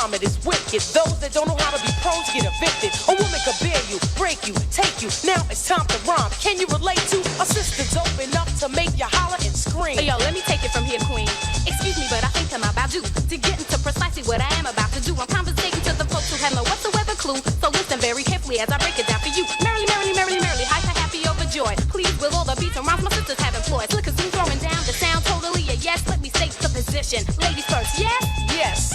vomit is wicked. Those that don't know how to be pros get evicted. A woman could bear you, break you, take you. Now it's time to rhyme. Can you relate to a sister dope enough to make you holler and scream? Hey, yo, let me take it from here, queen. Excuse me, but I think I'm about due to get into precisely what I am about to do. I'm conversating to the folks who have no whatsoever clue. So listen very carefully as I break it down for you. Merrily, merrily, merrily, merrily, hyper, happy, overjoyed. Please, with all the beats and rhymes my sisters have employed. Look, cause throwing down the sound totally a yes. Let me state the position. Ladies first, yes? Yes.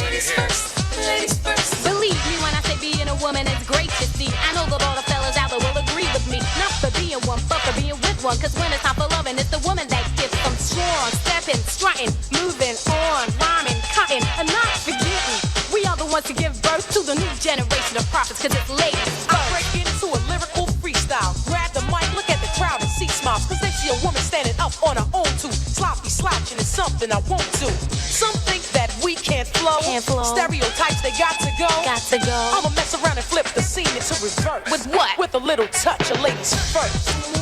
Ladies first, ladies first. Believe me when I say being a woman is great to see. I know that all the fellas out there will agree with me. Not for being one, but for being with one. Cause when it's time for loving, it's the woman that gets them strong. Stepping, strutting, moving on, rhyming, cutting, and not forgetting. We are the ones to give birth to the new generation of prophets. Cause it's ladies I break into a lyrical freestyle. Grab the mic, look at the crowd and see smiles. Cause they see a woman standing up on her own too. Sloppy slouching is something I won't do. Some think that we can't flow. Stereotypes, they got to go. I'ma mess around and flip the scene into reverse. With what? With a little touch of ladies first.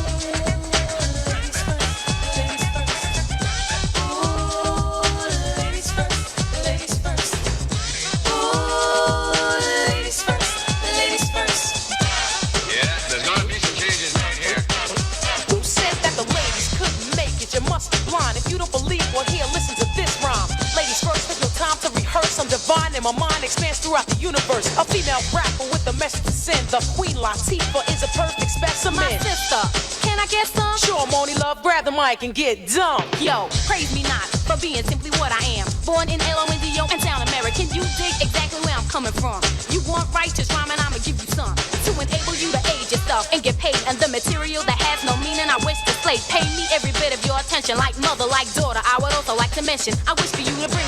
And my mind expands throughout the universe. A female rapper with a message to send. The Queen Latifah is a perfect specimen. My sister, can I get some? Sure, Moni Love, grab the mic and get dumb. Yo, praise me not for being simply what I am. Born in L.O.N.D.O. and down American. You dig exactly where I'm coming from. You want righteous rhyme and I'ma give you some. To enable you to age yourself and get paid. And the material that has no meaning I wish to slay. Pay me every bit of your attention. Like mother, like daughter. I would also like to mention I wish for you to bring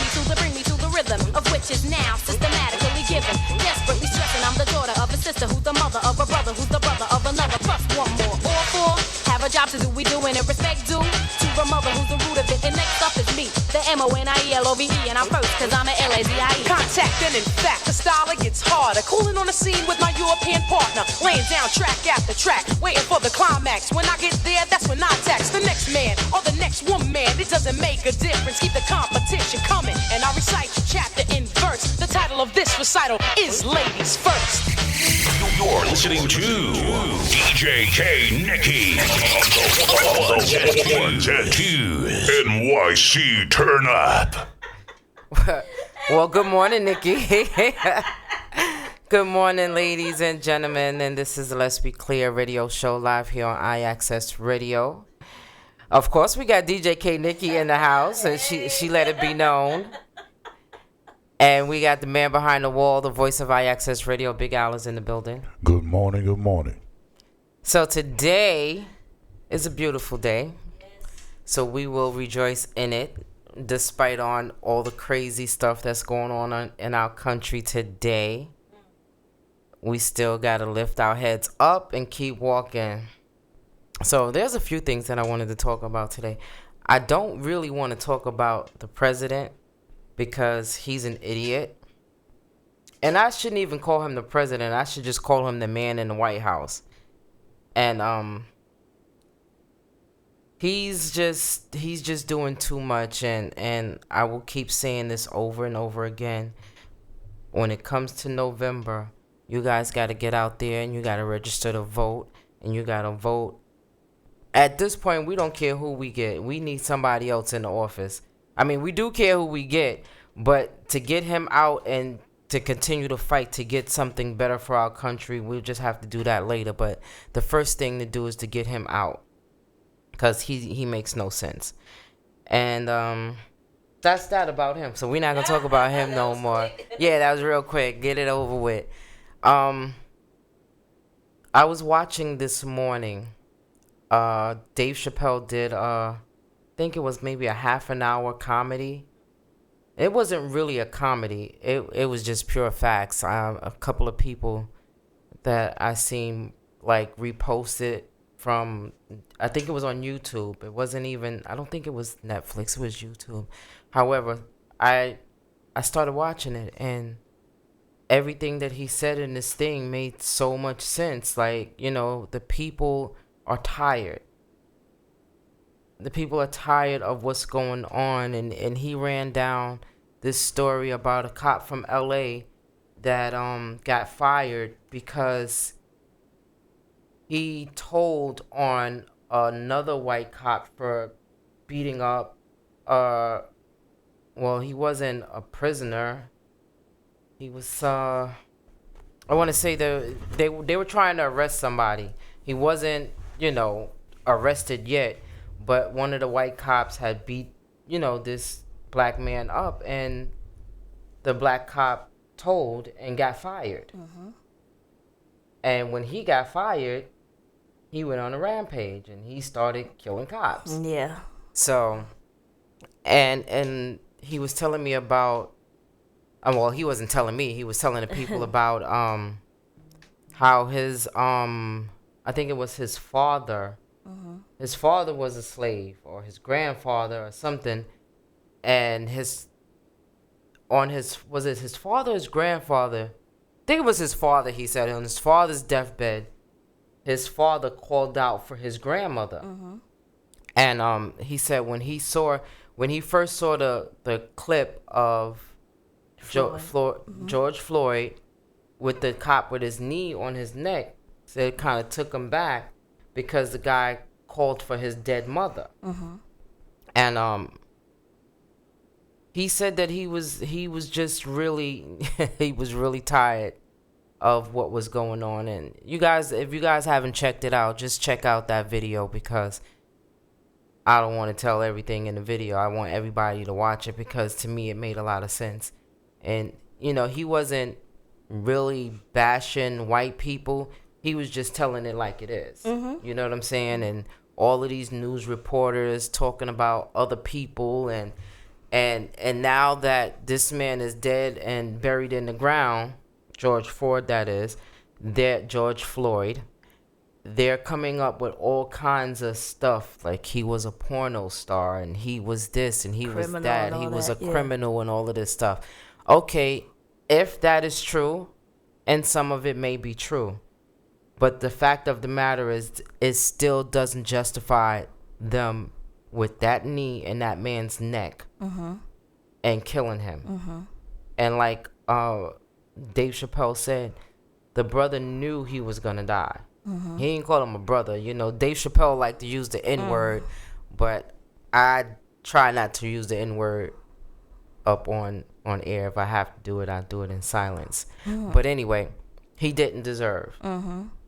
me to the rhythm of which is now systematically given. Desperately stressing I'm the daughter of a sister who's the mother of a brother who's the brother of another. Plus one more. All four have a job to do. We doing it respect due to the mother who's the root of it. And next up is me, the MONIELOVE. And I'm first cause I'm a LADIE. Contact and in fact the style it gets harder. Cooling on the scene with my European partner. Laying down track after track. Waiting for the climax. When I get there that's when I tax the next man or the next woman. It doesn't make a difference. Keep the competition coming. And I recite your chapter in verse. The title of this recital is Ladies First. You're listening to DJ K NIKKI on the ones and twos. NYC Turn Up. Well, good morning, NIKKI. Good morning, ladies and gentlemen. And this is the Let's Be Clear radio show live here on iAccess Radio. Of course, we got DJ K NIKKI in the house, and she let it be known. And we got the man behind the wall, the voice of iAccess Radio, Big Al is in the building. Good morning, good morning. So today is a beautiful day. So we will rejoice in it, despite on all the crazy stuff that's going on in our country today. We still got to lift our heads up and keep walking. So there's a few things that I wanted to talk about today. I don't really want to talk about the president because he's an idiot. And I shouldn't even call him the president. I should just call him the man in the White House. And he's just doing too much, and I will keep saying this over and over again. When it comes to November, you guys got to get out there and you got to register to vote, and you got to vote. At this point, we don't care who we get. We need somebody else in the office. I mean, we do care who we get, but to get him out and to continue to fight to get something better for our country, we'll just have to do that later. But the first thing to do is to get him out, because he makes no sense. And that's that about him. So we're not going to talk about him no more. Yeah, that was real quick. Get it over with. I was watching this morning. Dave Chappelle did, I think it was maybe a half an hour comedy. It wasn't really a comedy. It was just pure facts. A couple of people that I seen like reposted from, I think it was on YouTube. It wasn't even, I don't think it was Netflix. It was YouTube. However, I started watching it, and everything that he said in this thing made so much sense. Like, you know, the people are tired. The people are tired of what's going on, and he ran down this story about a cop from LA that got fired because he told on another white cop for beating up well, he wasn't a prisoner. He was I want to say they were trying to arrest somebody. He wasn't, arrested yet, but one of the white cops had beat, this black man up, and the black cop told and got fired. And when he got fired, he went on a rampage and he started killing cops. Yeah. So, and he was telling me about, well, he wasn't telling me, he was telling the people about how his I think it was his father. His father was a slave, or his grandfather or something, and was it his father or his grandfather? I think it was his father. He said on his father's deathbed, his father called out for his grandmother. And he said when he first saw the clip of George Floyd with the cop with his knee on his neck, so it kind of took him back because the guy called for his dead mother. And he said that he was just really he was really tired of what was going on. And you guys, if you guys haven't checked it out, just check out that video, because I don't want to tell everything in the video. I want everybody to watch it, because to me it made a lot of sense. And he wasn't really bashing white people. He was just telling it like it is. You know what I'm saying? And all of these news reporters talking about other people, and now that this man is dead and buried in the ground, George Floyd, that is, George Floyd, they're coming up with all kinds of stuff, like he was a porno star and he was this and he was that, he was a criminal and all of this stuff. Okay, if that is true, and some of it may be true, but the fact of the matter is, it still doesn't justify them with that knee in that man's neck and killing him. And like Dave Chappelle said, the brother knew he was gonna die. He didn't call him a brother. Dave Chappelle liked to use the N-word, but I try not to use the N-word up on air. If I have to do it, I do it in silence. But anyway, he didn't deserve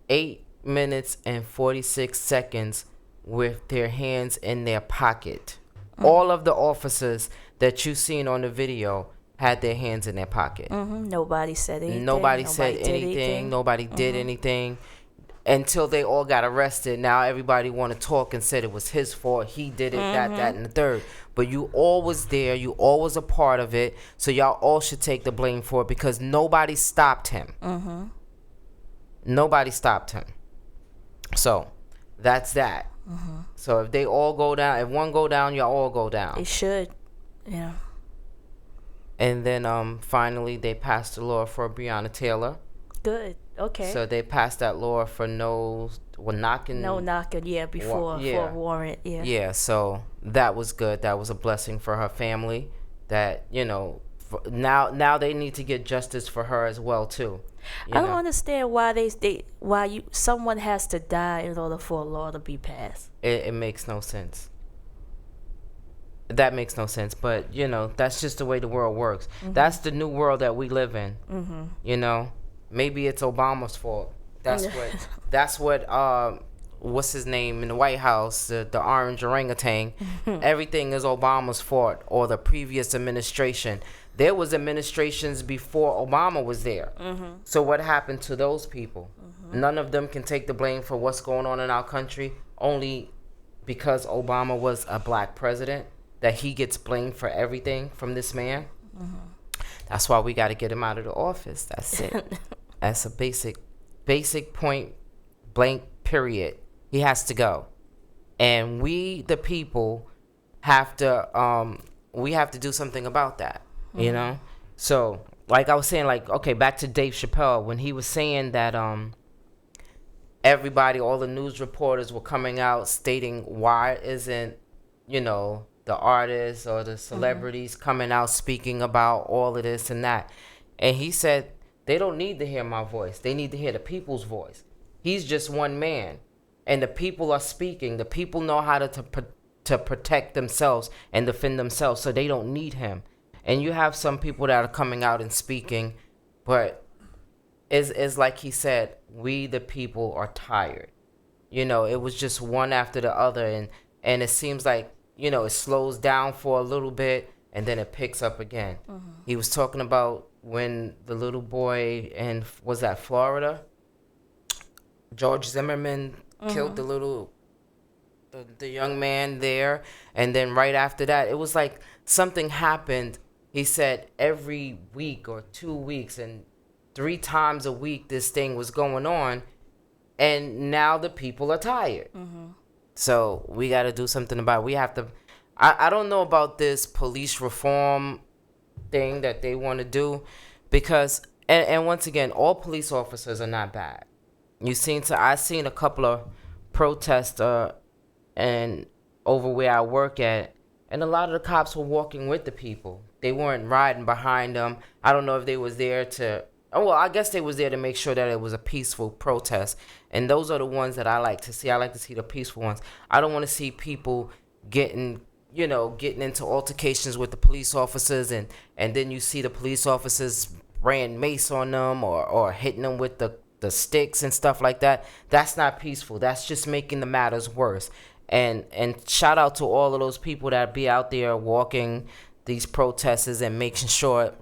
8 minutes and 46 seconds with their hands in their pocket. All of the officers that you seen on the video had their hands in their pocket. Nobody said anything. Nobody said anything. Nobody did anything until they all got arrested. Now everybody want to talk and said it was his fault. He did it, that, and the third. But you all was there. You all was a part of it. So y'all all should take the blame for it, because nobody stopped him. Nobody stopped him. So that's that. So if they all go down, if one go down, y'all all go down. They should. Yeah. And then finally they passed the law for Breonna Taylor. Good. Okay. So they passed that law for knocking. Yeah, before for a warrant. Yeah. Yeah. So that was good. That was a blessing for her family. That now they need to get justice for her as well too. I don't understand why someone has to die in order for a law to be passed. It makes no sense. That makes no sense. But that's just the way the world works. That's the new world that we live in. Maybe it's Obama's fault. That's what what's his name in the White House, the orange orangutan. Everything is Obama's fault, or the previous administration. There was administrations before Obama was there. So what happened to those people? None of them can take the blame for what's going on in our country, only because Obama was a black president, that he gets blamed for everything from this man. That's why we got to get him out of the office. That's it. That's a basic point blank period. He has to go. And we, the people, have to do something about that. So like I was saying, okay, back to Dave Chappelle, when he was saying that everybody, all the news reporters were coming out stating why isn't the artists or the celebrities coming out speaking about all of this and that. And he said they don't need to hear my voice. They need to hear the people's voice. He's just one man. And the people are speaking. The people know how to protect themselves and defend themselves, so they don't need him. And you have some people that are coming out and speaking, but it's like he said, we the people are tired. You know, it was just one after the other, and it seems like, you know, it slows down for a little bit and then it picks up again. He was talking about when the little boy in, was that Florida? George Zimmerman killed the young man there, and then right after that, it was like something happened. He said every week or 2 weeks and 3 times a week this thing was going on, and now the people are tired. So we got to do something about it. We have to. I don't know about this police reform thing that they want to do, because and once again, all police officers are not bad. I seen a couple of protests and over where I work at, and a lot of the cops were walking with the people. They weren't riding behind them. I don't know if they was there to. Oh, well, I guess they was there to make sure that it was a peaceful protest. And those are the ones that I like to see. I like to see the peaceful ones. I don't want to see people getting into altercations with the police officers, and then you see the police officers spraying mace on them or hitting them with the sticks and stuff like that. That's not peaceful. That's just making the matters worse. And shout out to all of those people that be out there walking these protesters and making sure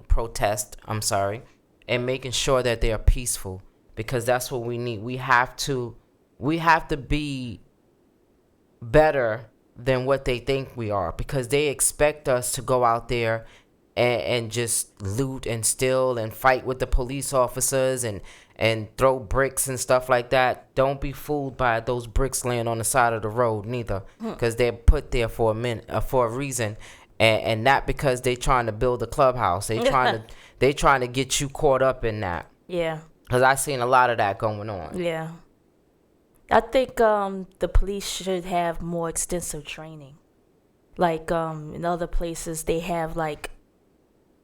that they are peaceful, because that's what we need. We have to be better than what they think we are, because they expect us to go out there and just loot and steal and fight with the police officers and throw bricks and stuff like that. Don't be fooled by those bricks laying on the side of the road neither, because they're put there for a reason, and not because they trying to build a clubhouse. They trying to get you caught up in that. Yeah. Because I seen a lot of that going on. Yeah. I think the police should have more extensive training. Like in other places, they have like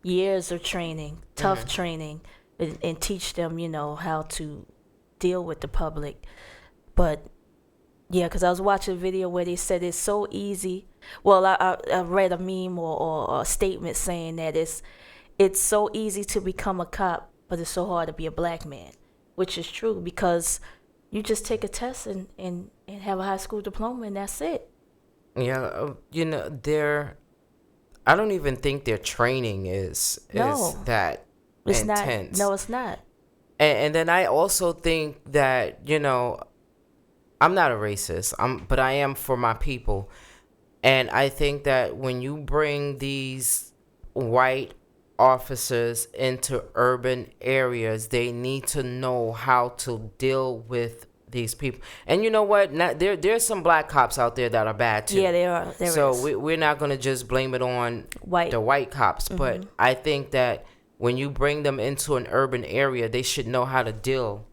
years of training, tough training, and teach them, how to deal with the public. But yeah, because I was watching a video where they said it's so easy. Well, I read a meme or a statement saying that it's so easy to become a cop, but it's so hard to be a black man, which is true, because you just take a test and have a high school diploma, and that's it. Yeah, I don't even think their training is that it's intense. No, it's not. And then I also think that, I'm not a racist, but I am for my people. And I think that when you bring these white officers into urban areas, they need to know how to deal with these people. And you know what? There's some black cops out there that are bad too. Yeah, there are. We're not going to just blame it on the white cops. But I think that when you bring them into an urban area, they should know how to deal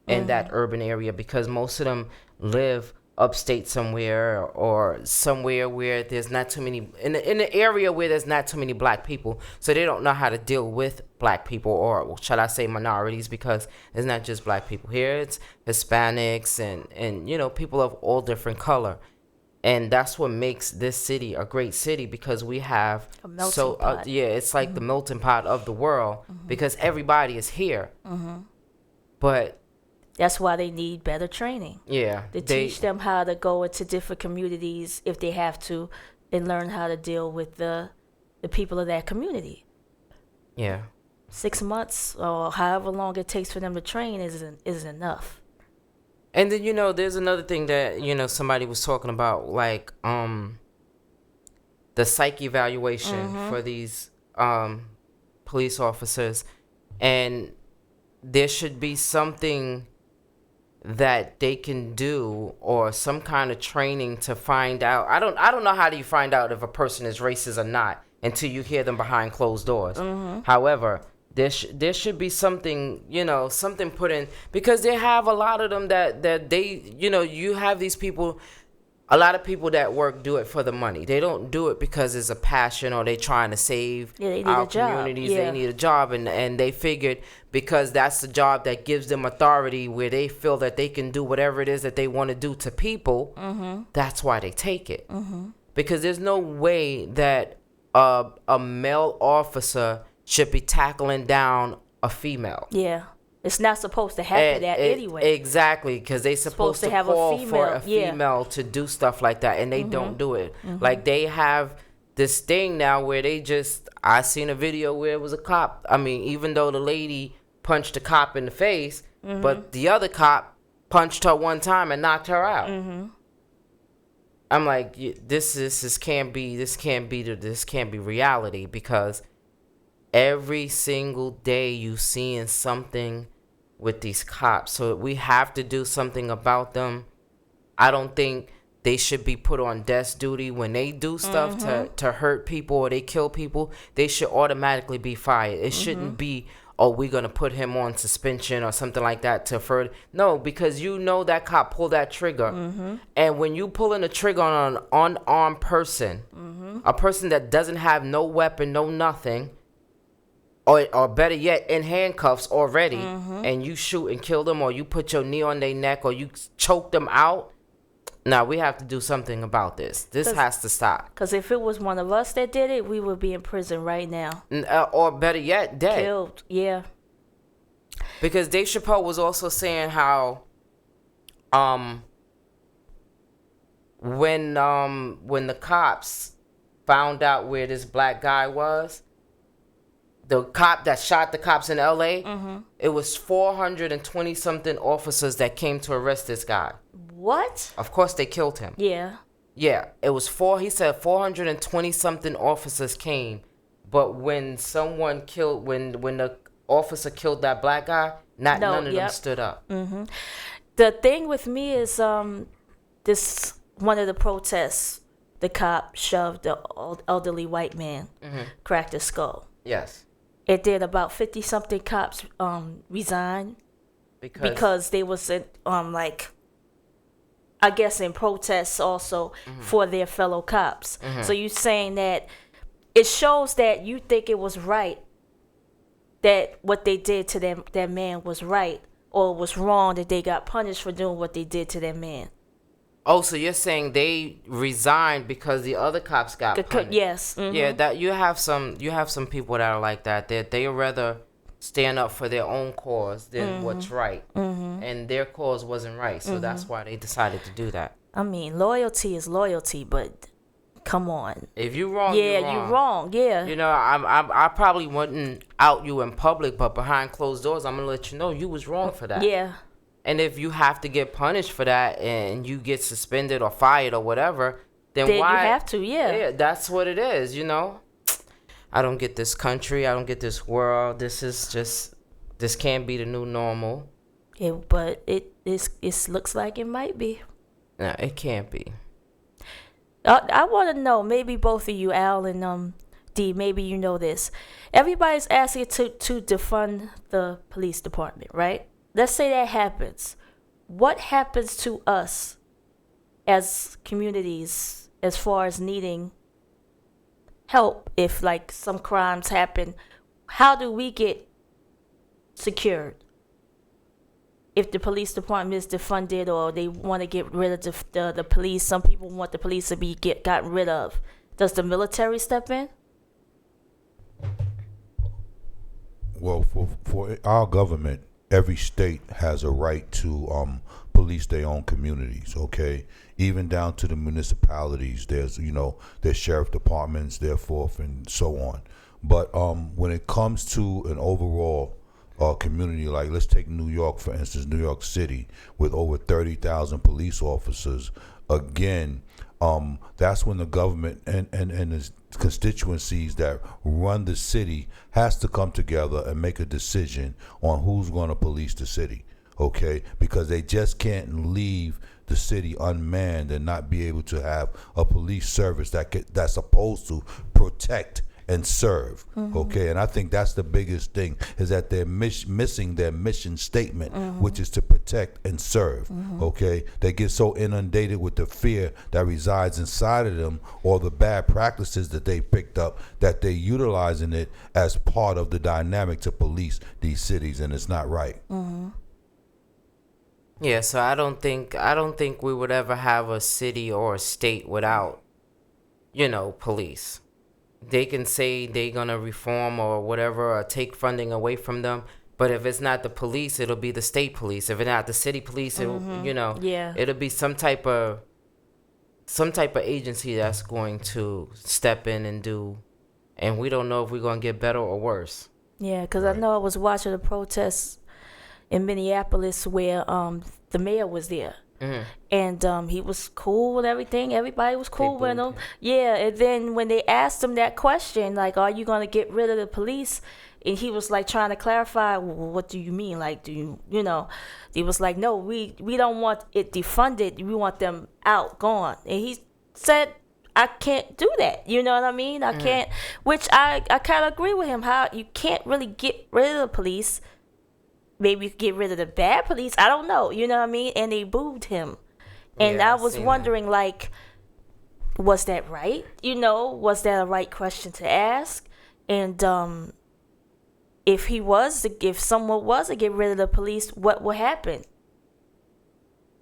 in that urban area, because most of them live upstate somewhere or somewhere where there's not too many in the area where there's not too many black people, so they don't know how to deal with black people, or should I say minorities, because it's not just black people here. It's Hispanics and people of all different color. And that's what makes this city a great city, because we have a melting pot. It's like the melting pot of the world, because everybody is here. But that's why they need better training. Yeah. To teach them how to go into different communities if they have to, and learn how to deal with the people of that community. Yeah. 6 months or however long it takes for them to train isn't enough. And then, there's another thing that, somebody was talking about, like the psych evaluation for these police officers. And there should be something that they can do, or some kind of training to find out. I don't know how do you find out if a person is racist or not until you hear them behind closed doors. However, there should be something, something put in, because they have a lot of them that they, you have these people a lot of people that work do it for the money. They don't do it because it's a passion or they trying to save they need our a job. communities. Yeah. They need a job, and they figured because that's the job that gives them authority, where they feel that they can do whatever it is that they want to do to people. That's why they take it. Because there's no way that a male officer should be tackling down a female. Yeah. It's not supposed to happen anyway. Exactly, because they supposed to have call a for a female, female to do stuff like that, and they don't do it. Like, they have this thing now where I seen a video where it was a cop. I mean, even though the lady punched the cop in the face, but the other cop punched her one time and knocked her out. I'm like, this can't be reality, because every single day you seeing something with these cops. So we have to do something about them. I don't think they should be put on desk duty when they do stuff to hurt people or they kill people. They should automatically be fired. It shouldn't be, oh, we're going to put him on suspension or something like that to further. No, because you know that cop pulled that trigger. And when you pulling a trigger on an unarmed person, a person that doesn't have no weapon, no nothing, or better yet, in handcuffs already, and you shoot and kill them, or you put your knee on their neck, or you choke them out. Now, we have to do something about this. This has to stop. Because if it was one of us that did it, we would be in prison right now. Or better yet, dead. Killed, yeah. Because Dave Chappelle was also saying how when the cops found out where this black guy was, the cop that shot the cops in LA, it was 420 something officers that came to arrest this guy. What? Of course they killed him. Yeah. Yeah, it was he said 420 something officers came, but when the officer killed that black guy, none of them stood up. The thing with me is this one of the protests, the cop shoved the elderly white man, cracked his skull. Yes. It did about 50 something cops resign because they was I guess in protests also for their fellow cops. So you saying that it shows that you think it was right, that what they did to that man was right, or it was wrong that they got punished for doing what they did to that man. Oh, so you're saying they resigned because the other cops got punished? Yes. Yeah, that you have some people that are like that. They rather stand up for their own cause than what's right, and their cause wasn't right, so that's why they decided to do that. I mean, loyalty is loyalty, but come on. If you're wrong, you're wrong. Yeah. You know, I probably wouldn't out you in public, but behind closed doors, I'm gonna let you know you was wrong for that. Yeah. And if you have to get punished for that and you get suspended or fired or whatever, then why? You have to, yeah. That's what it is, you know? I don't get this country. I don't get this world. This can't be the new normal. But it looks like it might be. No, it can't be. I want to know, maybe both of you, Al and D, maybe you know this. Everybody's asking to defund the police department, right? Let's say that happens. What happens to us as communities as far as needing help if like some crimes happen? How do we get secured? If the police department is defunded or they want to get rid of the police, some people want the police to be gotten rid of. Does the military step in? Well, for our government, every state has a right to police their own communities, okay? Even down to the municipalities, there's sheriff departments, therefore, and so on. But when it comes to an overall community, like let's take New York, for instance, New York City, with over 30,000 police officers, again, that's when the government and the constituencies that run the city has to come together and make a decision on who's going to police the city, okay? Because they just can't leave the city unmanned and not be able to have a police service that's supposed to protect and serve. Okay, and I think that's the biggest thing, is that they're missing their mission statement, which is to protect and serve. Okay, they get so inundated with the fear that resides inside of them, or the bad practices that they picked up, that they're utilizing it as part of the dynamic to police these cities, and it's not right. Yeah, so I don't think we would ever have a city or a state without, police. They can say they're gonna reform or whatever, or take funding away from them, but if it's not the police, it'll be the state police. If it's not the city police, it'll it'll be some type of agency that's going to step in and do, and we don't know if we're gonna get better or worse. Yeah, because I know I was watching the protests in Minneapolis where the mayor was there. And he was cool with everything. Everybody was cool with him. Yeah, and then when they asked him that question, like, are you going to get rid of the police? And he was like trying to clarify, well, what do you mean? Like, do you, he was like, no, we don't want it defunded. We want them out, gone. And he said, I can't do that. You know what I mean? I can't, which I kind of agree with him, how you can't really get rid of the police. Maybe you get rid of the bad police. I don't know. You know what I mean? And they booed him. And I was wondering, like, was that right? Was that a right question to ask? And if someone was to get rid of the police, what would happen?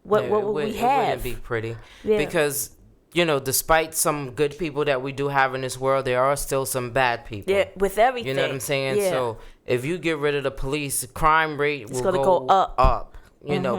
What would we have? It wouldn't be pretty. Yeah. Because, despite some good people that we do have in this world, there are still some bad people. Yeah, with everything. You know what I'm saying? Yeah. So if you get rid of the police, the crime rate will go up.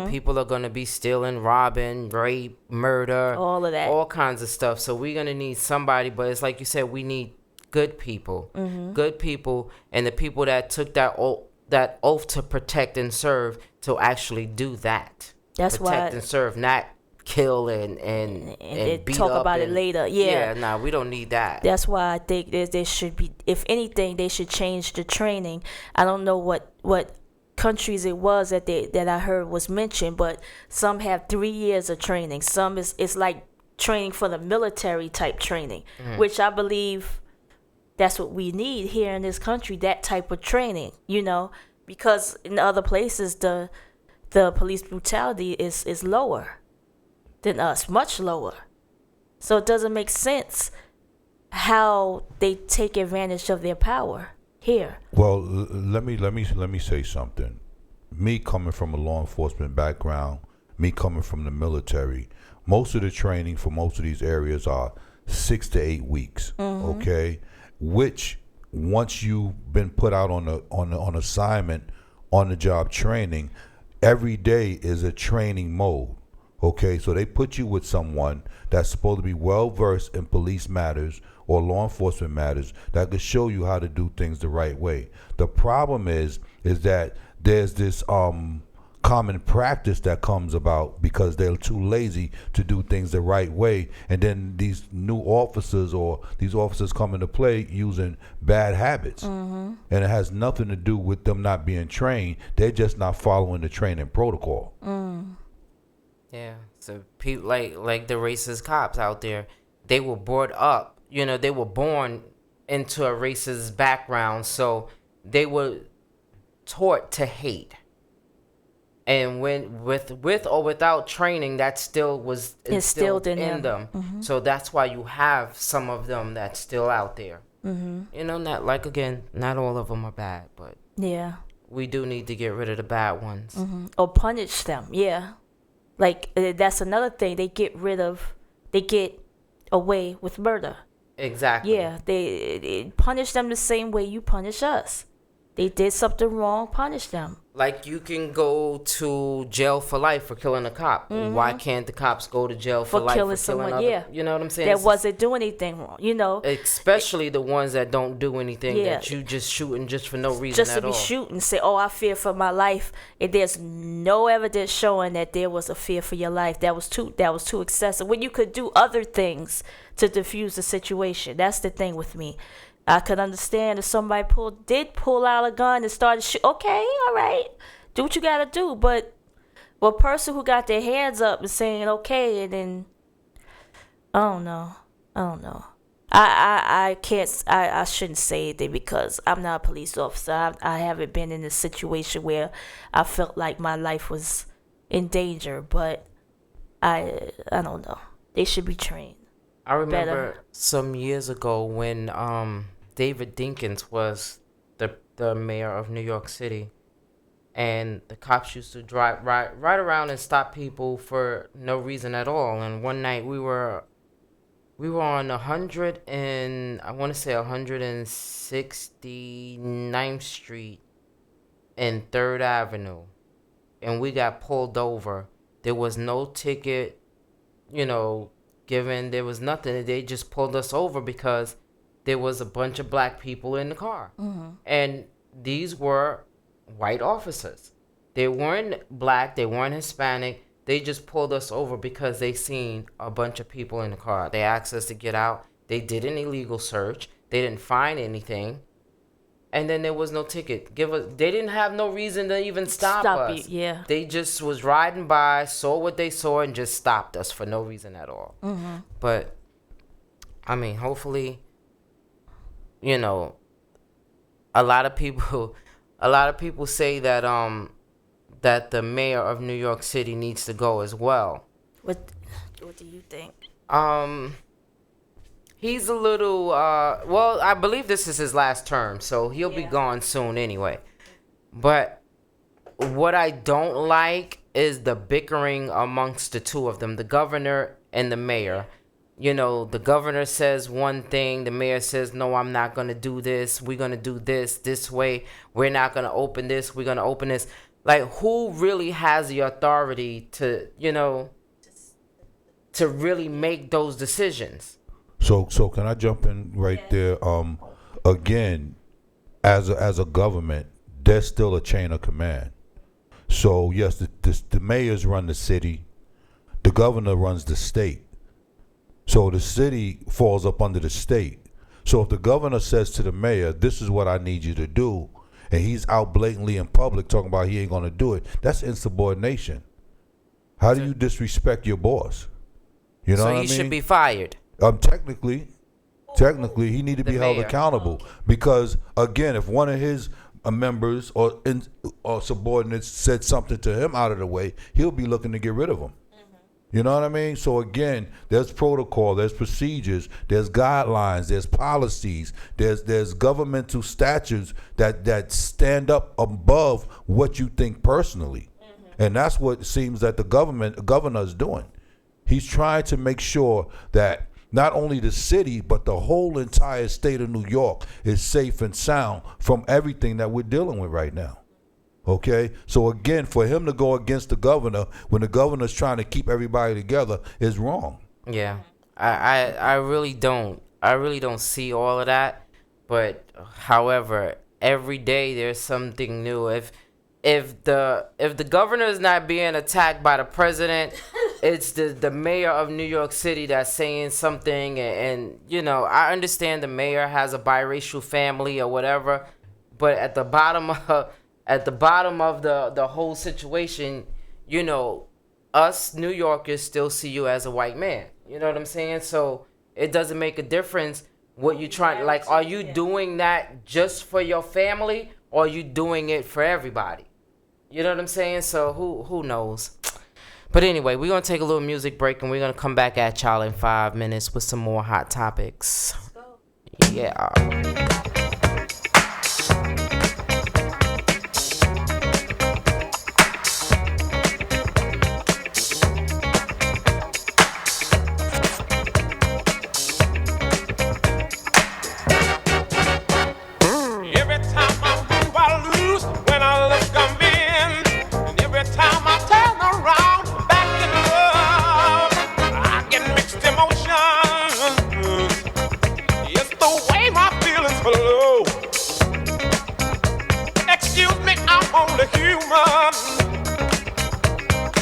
People are going to be stealing, robbing, rape, murder. All of that. All kinds of stuff. So we're going to need somebody. But it's like you said, we need good people. Good people, and the people that took that oath to protect and serve to actually do that. That's protect and serve, not kill and beat talk up about it later. Yeah, we don't need that. That's why I think there should be, if anything, they should change the training. I don't know what countries it was that I heard was mentioned, but some have 3 years of training. Some it's like training for the military type training, which I believe that's what we need here in this country, that type of training, because in other places the police brutality is lower than us, much lower. So it doesn't make sense how they take advantage of their power here. Well, let me say something. Me coming from a law enforcement background, me coming from the military, most of the training for most of these areas are 6 to 8 weeks. Okay, which once you've been put out on assignment, on the job training, every day is a training mode. Okay, so they put you with someone that's supposed to be well versed in police matters or law enforcement matters that could show you how to do things the right way. The problem is that there's this common practice that comes about because they're too lazy to do things the right way, and then these new officers or these officers come into play using bad habits, and it has nothing to do with them not being trained. They're just not following the training protocol. Yeah, so people like the racist cops out there, they were brought up, they were born into a racist background, so they were taught to hate. And when with or without training, that still was instilled in them. So that's why you have some of them that's still out there. Not not all of them are bad, but we do need to get rid of the bad ones or punish them. Yeah. Like, that's another thing. They get away with murder. Exactly. Yeah, they punish them the same way you punish us. They did something wrong, punish them. Like, you can go to jail for life for killing a cop. Why can't the cops go to jail for life killing for someone? Other, yeah, you know what I'm saying? That wasn't doing anything wrong, Especially the ones that don't do anything, that you just shooting just for no reason just at all. Just to be shooting, say, "Oh, I fear for my life," and there's no evidence showing that there was a fear for your life. That was too excessive. When you could do other things to diffuse the situation. That's the thing with me. I could understand if somebody did pull out a gun and started shooting. Okay, all right, do what you gotta do. But a person who got their hands up and saying okay, and then I don't know. I can't, I shouldn't say anything because I'm not a police officer. I haven't been in a situation where I felt like my life was in danger, but I don't know. They should be trained. I remember Better. some years ago when David Dinkins was the mayor of New York City, and the cops used to drive right around and stop people for no reason at all. And one night we were on 100 and I want to say 169th Street and 3rd Avenue, and we got pulled over. There was no ticket, given. There was nothing. They just pulled us over because there was a bunch of black people in the car. And these were white officers. They weren't black. They weren't Hispanic. They just pulled us over because they seen a bunch of people in the car. They asked us to get out. They did an illegal search. They didn't find anything. And then there was no ticket. They didn't have no reason to even stop us. Yeah. They just was riding by, saw what they saw, and just stopped us for no reason at all. But I mean, hopefully, a lot of people say that that the mayor of New York City needs to go as well. What do you think? He's a little, well, I believe this is his last term, so he'll be gone soon anyway. But what I don't like is the bickering amongst the two of them, the governor and the mayor. The governor says one thing, the mayor says, no, I'm not going to do this. We're going to do this way. We're not going to open this. We're going to open this. Like, who really has the authority to, to really make those decisions? So can I jump in right there? Again, as a government, there's still a chain of command. So yes, the mayors run the city, the governor runs the state. So the city falls up under the state. So if the governor says to the mayor, "This is what I need you to do," and he's out blatantly in public talking about he ain't gonna do it, that's insubordination. How do you disrespect your boss? You know what I mean? So he should be fired. Technically, he need to be held accountable because, again, if one of his members or subordinates said something to him out of the way, he'll be looking to get rid of him. You know what I mean? So again, there's protocol, there's procedures, there's guidelines, there's policies, there's governmental statutes that stand up above what you think personally, and that's what it seems that the governor is doing. He's trying to make sure that not only the city, but the whole entire state of New York is safe and sound from everything that we're dealing with right now. Okay? So again, for him to go against the governor when the governor's trying to keep everybody together is wrong. Yeah. I really don't see all of that. But however, every day there's something new. If the governor is not being attacked by the president, it's the mayor of New York City that's saying something, and I understand the mayor has a biracial family or whatever, but at the bottom of the whole situation, us New Yorkers still see you as a white man. You know what I'm saying? So it doesn't make a difference what you trying. Like, are you doing that just for your family, or are you doing it for everybody? You know what I'm saying? So who knows? But anyway, we're going to take a little music break, and we're going to come back at y'all in 5 minutes with some more hot topics. Let's go. Yeah.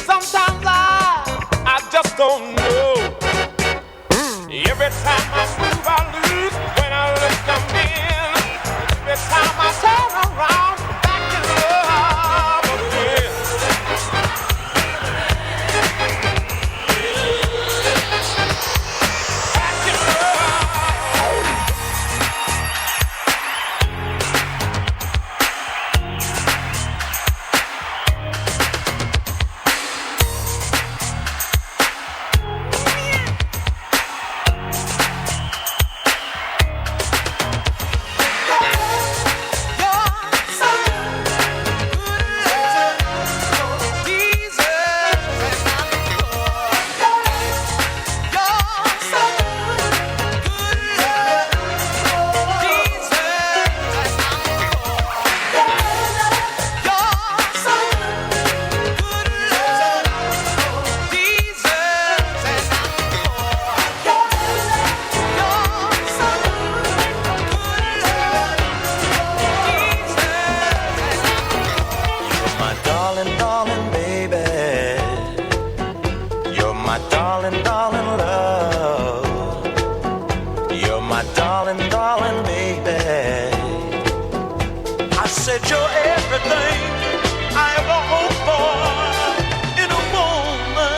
Sometimes I just don't know. Every time I move, I lose. When I look, I'm in. Every time I turn around, back in love again. Back in love. said you're everything I ever hoped for in a woman.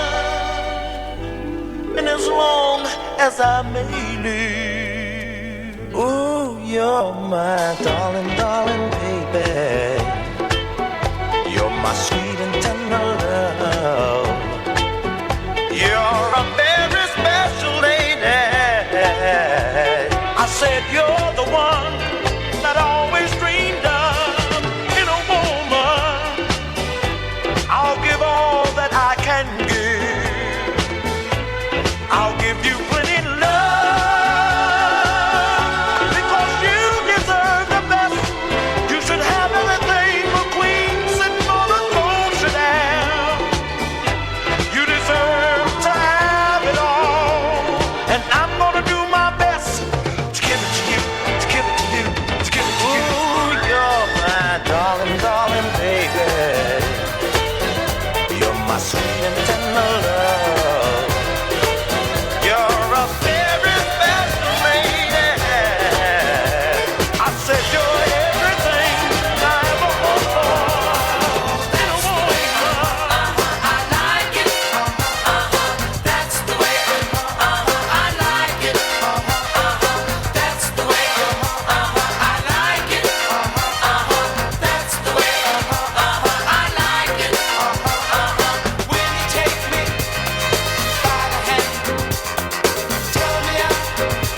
And as long as I may live, ooh, you're my darling, darling baby. You're my sweet and tender love. You're a very special lady. I said you're the one that I always dreamed of in a woman. I'll give all that I can give. I'll give you plenty love because you deserve the best. You should have everything a queen sitting on a throne should have. You deserve to have it all, and I'm gonna do my best to give it to you, to give it to you, to give it to you. Ooh, you're my darling, darling baby. You're my sweet and tender love. You're a very special lady. I said you're everything I ever hoped for in a woman. I like it. That's the way. I like it. That's the way. I like it. That's the way. I like it. When you take me by the hand, tell me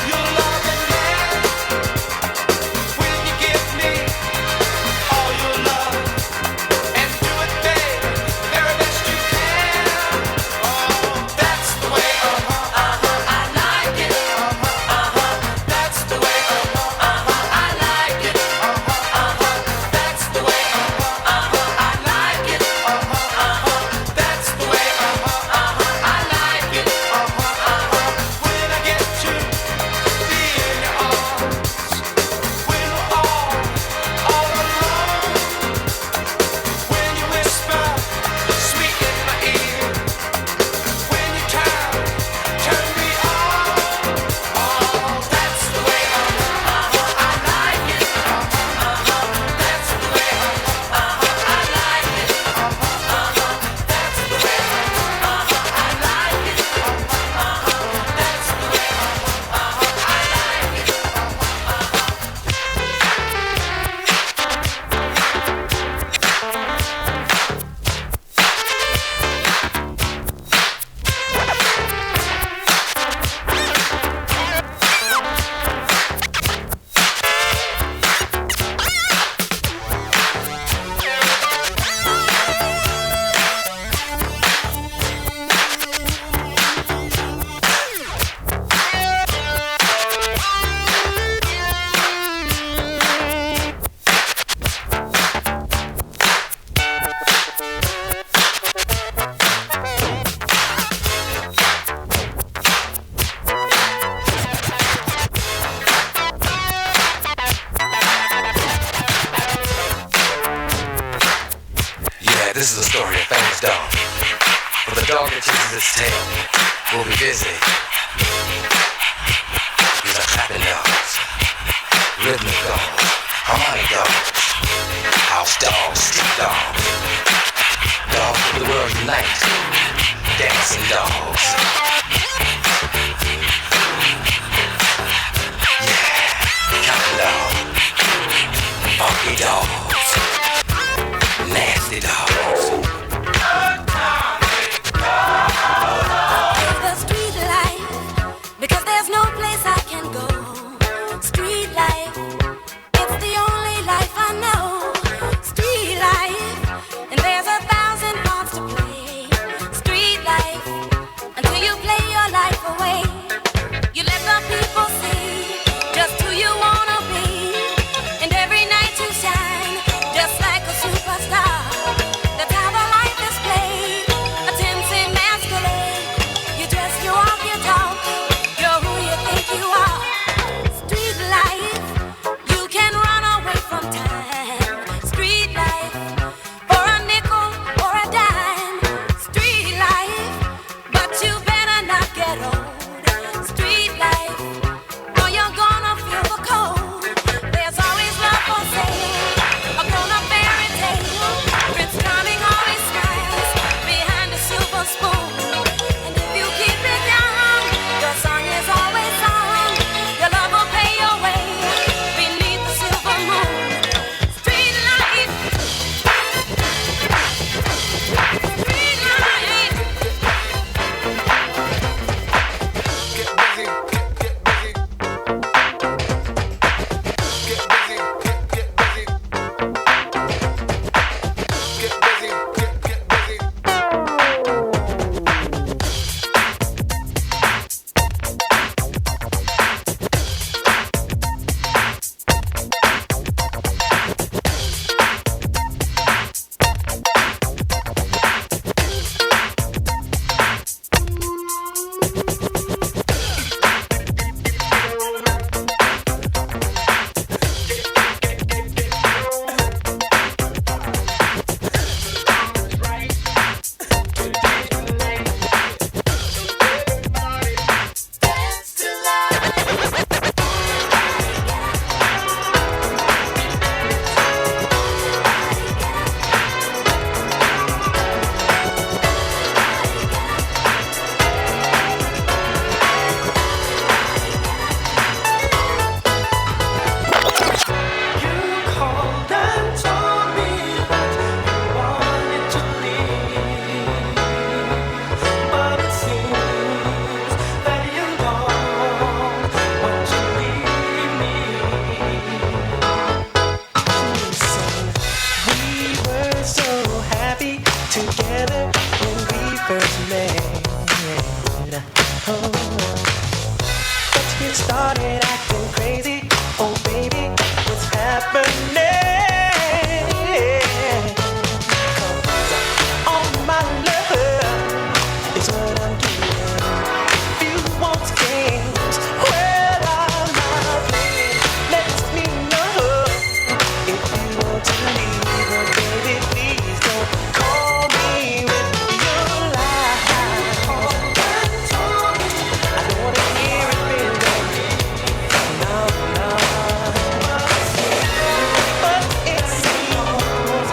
your loving hand. When you give me all your love and do it, babe, very best you can. Oh, that's the way. I like it. That's the way. I like it. That's the way. I like it. That's the way. I like it. When I get to be in your arms, when we're all alone, when you whisper sweet in my ear, when you turn me on, oh, that's the way. I like it. That's the way. I like it. That's the way. I like it. That's the way. Yeah, this is a story of famous dog. For the dog that chases its tail will be busy. These are clapping dogs, rhythmic dogs, harmonic dogs, house dogs, street dogs, dogs of the world unite, dancing dogs. Yeah, counting dogs, funky dogs, nasty dogs. The street life, because there's no place I can go. Street life, it's the only life I know. Street life, and there's 1,000 parts to play. Street life, until you play your life away. You let the people see just who you wanna be, and every night you shine to leave, but baby, please don't call me with your lies. I don't wanna hear it, baby. No, no. But it seems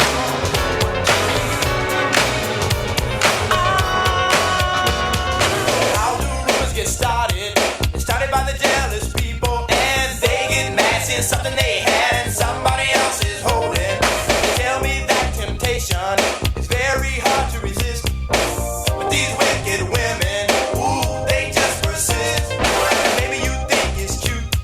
how do rumors get started? It started by the jealous people, and they get mad seeing something they had and somebody else is holding. They tell me that temptation is very hard to resist, but these wicked women, ooh, they just persist. And maybe you think it's cute,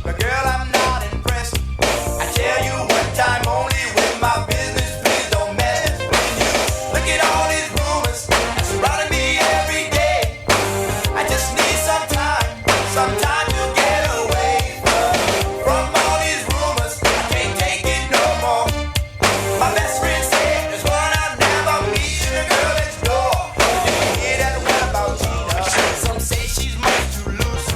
but girl, I'm not impressed. I tell you one time only, with my business, please don't mess with you. Look at all these rumors surrounding me every day. I just need some time to get away from all these rumors. I can't take it no more. My best friend said there's one I'll never meet, the girl next door. Did you hear that one about Gina? Some say she's much too loose.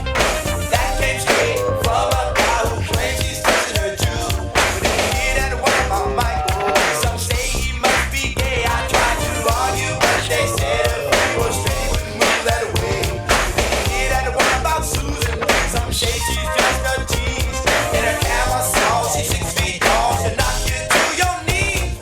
That came straight from a guy who claims she's touching her juice. But did you hear that one about Michael? Some say he must be gay. I tried to argue, but they said if he was straight, he wouldn't move that way. Did you hear that one about Susan? Some say she's just a tease. In a camera saw, she's 6 feet tall. She'll knock you to your knees.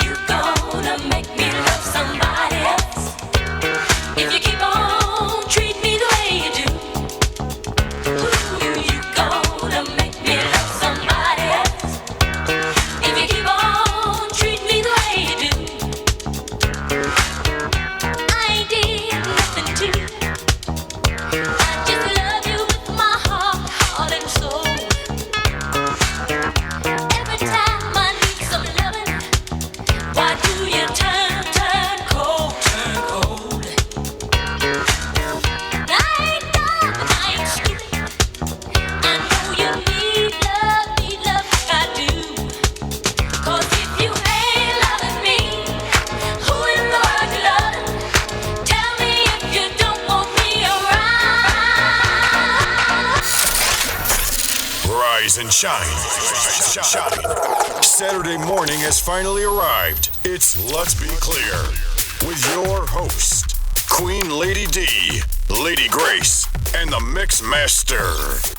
You gonna make me love somebody else if you keep on treat me the way you do. Ooh, you gonna make me love somebody else if you keep on treat me the way you do. I did nothing to you. I just love you with my heart and soul. Every time I need some loving, why do you turn cold, turn cold? I ain't dumb, I ain't stupid. I know you need love like I do. 'Cause if you ain't loving me, who in the world you loving? Tell me if you don't want me around. Rise and shine. Saturday morning has finally arrived. It's Let's Be Clear with your host, Queen Lady D, Lady Grace, and the Mix Master,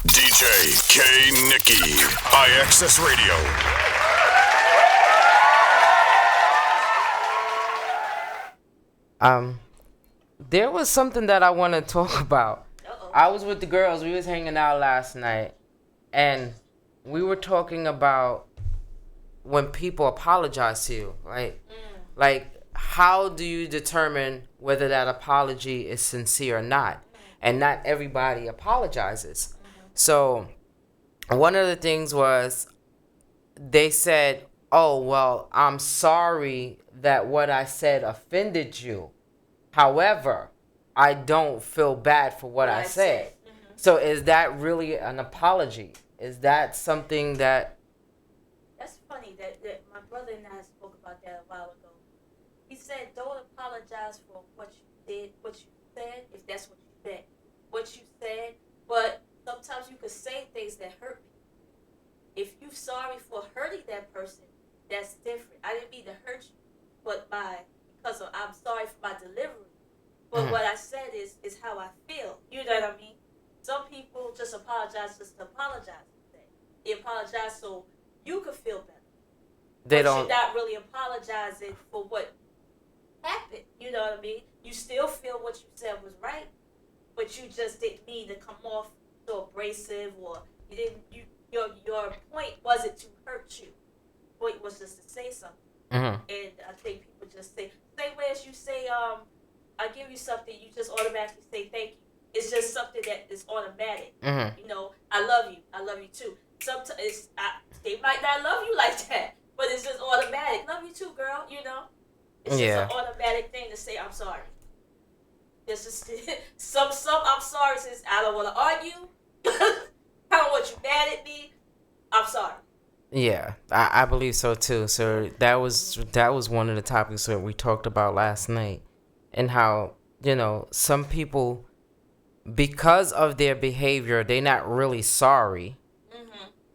DJ K Nikki, IXS Radio. There was something that I want to talk about. I was with the girls. We was hanging out last night, and we were talking about when people apologize to you, right? Like, how do you determine whether that apology is sincere or not? And not everybody apologizes. So one of the things was they said, oh, well, I'm sorry that what I said offended you. However, I don't feel bad for what I said. So is that really an apology? Is that something that... That's funny that my brother and I spoke about that a while ago. He said, don't apologize for what you did, what you said, if that's what you meant. What you said, But sometimes you could say things that hurt me. If you're sorry for hurting that person, that's different. I didn't mean to hurt you, but I'm sorry for my delivery. But what I said is how I feel. You know what I mean? Some people just apologize just to apologize. They apologize so you could feel better. They but don't. You're not really apologizing for what happened. You know what I mean? You still feel what you said was right, but you just didn't mean to come off so abrasive, or you didn't. Your point wasn't to hurt you. The point was just to say something. And I think people just say, same way as you say, I give you something, you just automatically say thank you. It's just something that is automatic. You know, I love you too. Sometimes they might not love you like that, but it's just automatic. Love you too, girl. You know, it's just an automatic thing to say I'm sorry. This is some I'm sorry since I don't want to argue. I don't want you mad at me. I'm sorry. Yeah, I believe so too. So that was one of the topics that we talked about last night, and how, you know, some people, because of their behavior, they're not really sorry.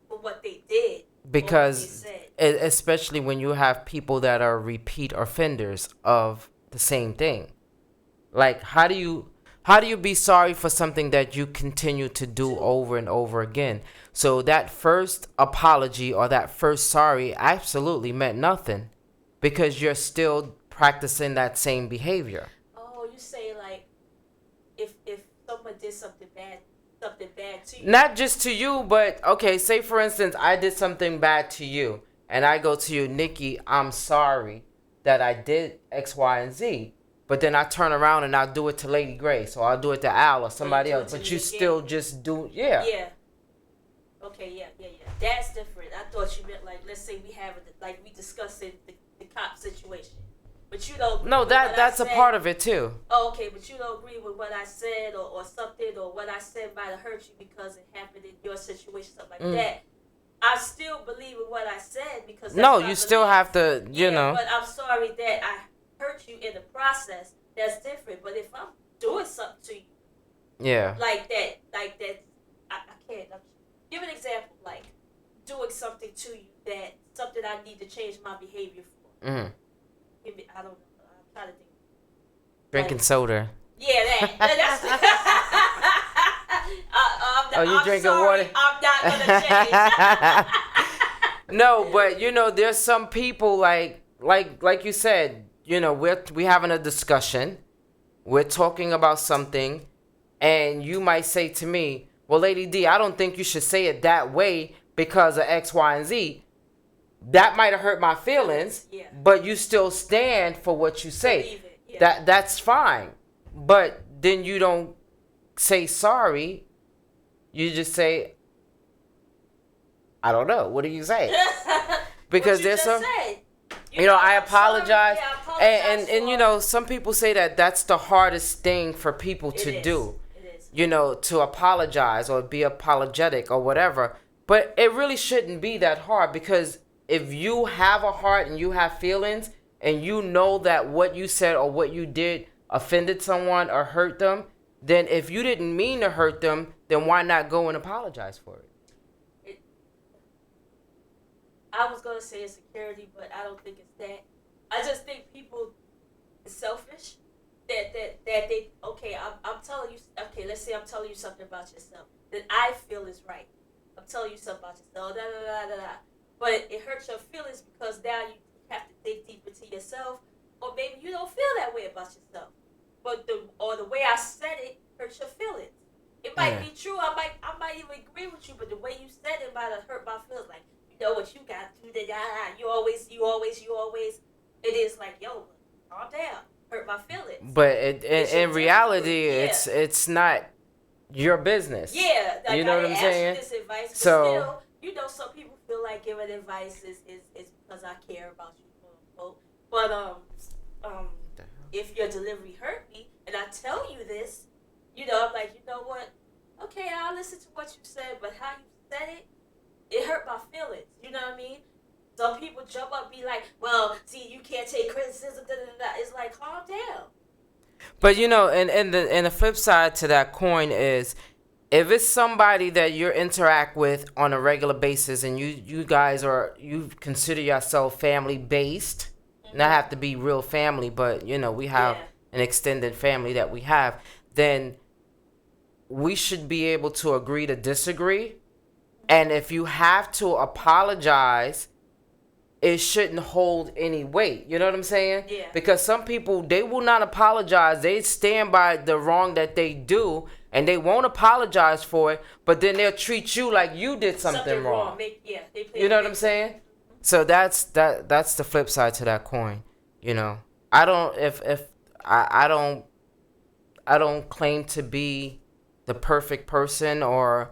For what they did. Because especially when you have people that are repeat offenders of the same thing. Like, how do you be sorry for something that you continue to do over and over again? So that first apology or that first sorry absolutely meant nothing, because you're still practicing that same behavior. Oh, you say like if someone did something bad to you. Not just to you, but okay, say for instance I did something bad to you and I go to you, Nikki, I'm sorry that I did X, Y, and Z. But then I turn around and I'll do it to Lady Grace, or I'll do it to Al or somebody else. But you still just do, Yeah. Okay, yeah. That's different. I thought you meant like, let's say we have like we discussed the cop situation, but you don't. No, that's a part of it too. Oh, okay, but you don't agree with what I said or something, or what I said might have hurt you because it happened in your situation, something like that. I still believe in what I said because that's no, you still have to, you know. But I'm sorry that I hurt you in the process. That's different. But if I'm doing something to you, like that, I can't. Give an example, like doing something to you that something I need to change my behavior for. I don't know. I'm trying to think. Drinking soda. Yeah, that's. You drinking water? I'm not gonna change. No, but you know, there's some people like you said. You know, we having a discussion. We're talking about something, and you might say to me, well, Lady D, I don't think you should say it that way because of X, Y, and Z. That might have hurt my feelings, but you still stand for what you say. That's fine. But then you don't say sorry. You just say, I don't know. What do you say? Because there's some... You know, I apologize. And you know, some people say that that's the hardest thing for people to do. You know, to apologize or be apologetic or whatever. But it really shouldn't be that hard, because if you have a heart and you have feelings and you know that what you said or what you did offended someone or hurt them, then if you didn't mean to hurt them, then why not go and apologize for it? I was going to say insecurity, but I don't think it's that. I just think people are selfish. That they, okay, I'm telling you, okay, let's say I'm telling you something about yourself that I feel is right. I'm telling you something about yourself, but it hurts your feelings because now you have to dig deep into yourself, or maybe you don't feel that way about yourself. But the way I said it hurts your feelings. It might be true. I might even agree with you, but the way you said it might have hurt my feelings. Like, you know what you got to do, you always. It is like, yo, calm down. Hurt my feelings. But in reality, it's not your business. Yeah, like you know what I'm saying? This advice, but so still, you know, some people feel like giving advice is because I care about you, quote unquote. But if your delivery hurt me and I tell you this, you know, I'm like, you know what? Okay, I'll listen to what you said, but how you said it hurt my feelings. You know what I mean? Some people jump up and be like, well, see, you can't take criticism, It's like, calm down. But, you know, and the flip side to that coin is, if it's somebody that you interact with on a regular basis and you guys you consider yourself family based, not have to be real family, but we have an extended family that we have, then we should be able to agree to disagree. And if you have to apologize, it shouldn't hold any weight. You know what I'm saying? Yeah. Because some people, they will not apologize. They stand by the wrong that they do, and they won't apologize for it, but then they'll treat you like you did something wrong. They play You know what I'm saying? So that's the flip side to that coin. I don't claim to be the perfect person or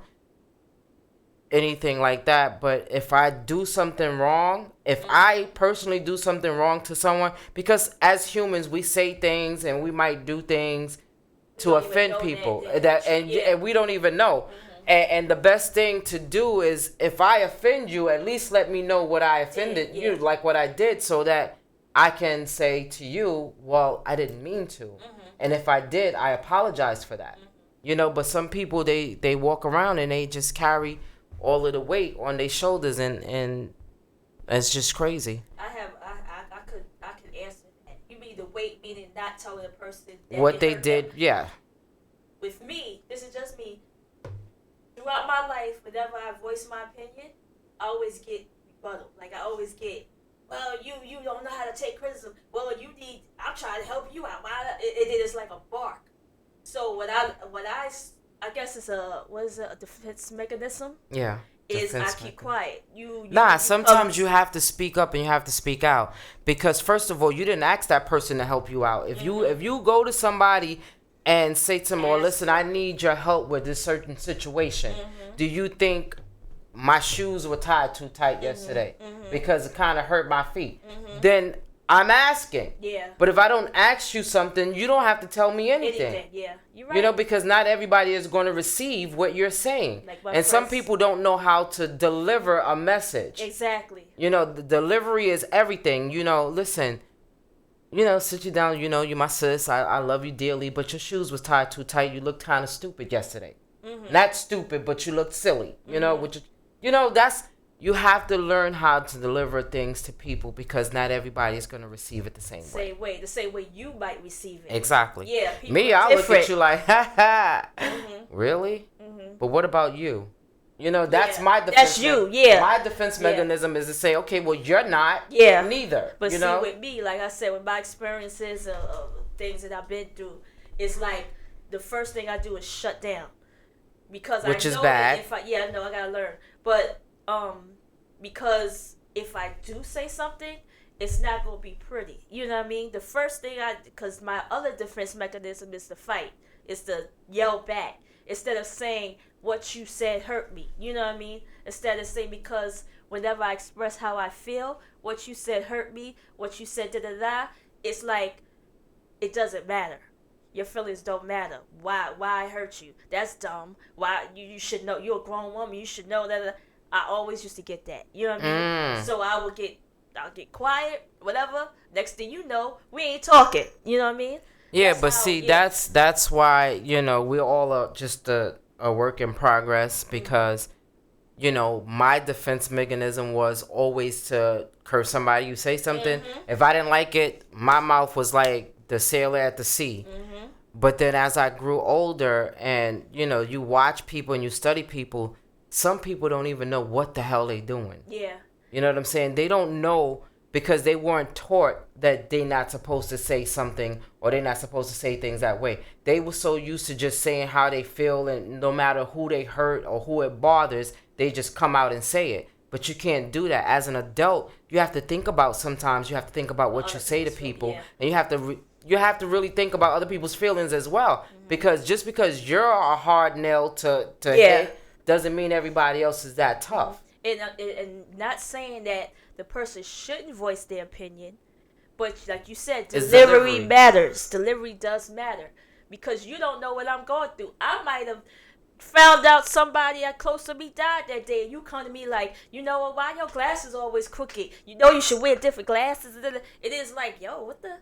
anything like that, but if I do something wrong, if I personally do something wrong to someone, because as humans we say things and we might do things to offend people and we don't even know. And the best thing to do is, if I offend you, at least let me know what I offended you, like what I did, so that I can say to you, well, I didn't mean to. And if I did, I apologize for that. But some people, they walk around and they just carry all of the weight on their shoulders, and it's just crazy. I could answer that. You mean the weight, meaning not telling the person that what they did, yeah. With me, this is just me. Throughout my life, whenever I voice my opinion, I always get rebuttal. Like, I always get, well, you don't know how to take criticism. Well, I'm trying to help you out. It is like a bark. So what I guess it's a defense mechanism? Yeah. Is I keep quiet. Sometimes you have to speak up and you have to speak out, because first of all, you didn't ask that person to help you out. If you go to somebody and say to them, "Well, listen, I need your help with this certain situation. Do you think my shoes were tied too tight yesterday because it kind of hurt my feet?" Then I'm asking. Yeah. But if I don't ask you something, you don't have to tell me anything. Yeah. You're right. Because not everybody is going to receive what you're saying. And some people don't know how to deliver a message. Exactly. The delivery is everything. Listen, sit you down, you my sis, I love you dearly, but your shoes was tied too tight. You looked kind of stupid yesterday. Not stupid, but you looked silly. You have to learn how to deliver things to people, because not everybody is going to receive it the same way. The same way you might receive it. Exactly. Yeah. Me, I look at you like, ha ha. Really? But what about you? That's my defense. That's you, yeah. My defense mechanism is to say, okay, well, you're not. Yeah. Neither. But with me, like I said, with my experiences of things that I've been through, it's like the first thing I do is shut down, because which I is know bad. I know I gotta learn, but because if I do say something, it's not gonna be pretty. You know what I mean? The first thing because my other defense mechanism is to fight, is to yell back instead of saying what you said hurt me. You know what I mean? Instead of saying, because whenever I express how I feel, what you said hurt me, what you said it's like it doesn't matter. Your feelings don't matter. Why I hurt you? That's dumb. Why you should know? You're a grown woman. You should know that. I always used to get that. You know what I mean? So I'll get quiet, whatever. Next thing you know, we ain't talking. You know what I mean? Yeah, that's why, we all are just a work in progress, because, my defense mechanism was always to curse somebody. You say something. If I didn't like it, my mouth was like the sailor at the sea. But then as I grew older and, you watch people and you study people, some people don't even know what the hell they doing. Yeah. You know what I'm saying? They don't know, because they weren't taught that they're not supposed to say something, or they're not supposed to say things that way. They were so used to just saying how they feel, and no matter who they hurt or who it bothers, they just come out and say it. But you can't do that. As an adult, you have to think about, sometimes you have to think about what you say to people, and you have to really think about other people's feelings as well. Because just because you're a hard nail to hit doesn't mean everybody else is that tough. And not saying that the person shouldn't voice their opinion, but like you said, delivery matters. Delivery does matter, because you don't know what I'm going through. I might have found out somebody close to me died that day, and you come to me like, why your glasses always crooked? You should wear different glasses. It is like, yo, what the hell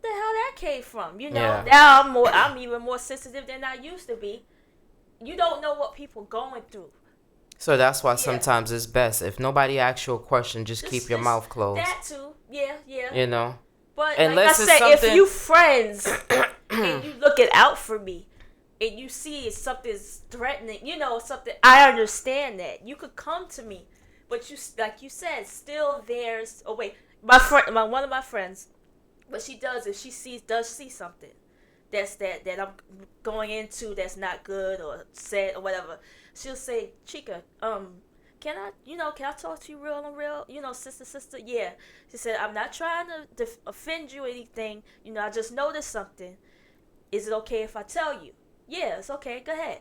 that came from? Now I'm even more sensitive than I used to be. you don't know what people going through. So that's why sometimes it's best if nobody asks you a question, just keep your mouth closed. That too, yeah. You know. But unless like I said, if you friends and you looking out for me, and you see something's threatening, something, I understand that. You could come to me, but you, like you said, still there's. Oh wait, one of my friends, what she does is she does see something that I'm going into that's not good or said or whatever. She'll say, Chica, can I talk to you real, sister? Yeah. She said, I'm not trying to offend you or anything. I just noticed something. Is it okay if I tell you? Yeah, it's okay. Go ahead.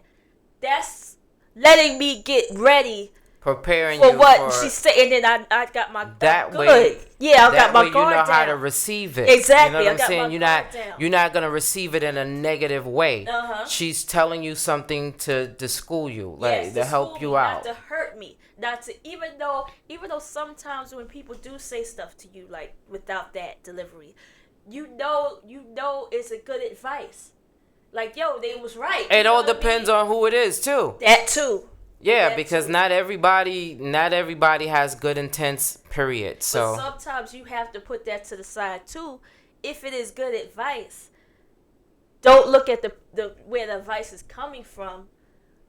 That's letting me get ready. Preparing for you what for she said, and then I got my that good. Way. Yeah, I got my way guard you know down. how to receive it. Exactly. You know what I I'm saying? You're not gonna receive it in a negative way. She's telling you something to school you, like to help you out, not to hurt me, not to even though sometimes when people do say stuff to you like without that delivery, you know it's a good advice. Like, yo, they was right. It all depends on who it is too. That too. Yeah, because not everybody has good intents, period. So but sometimes you have to put that to the side too. If it is good advice, don't look at the where the advice is coming from.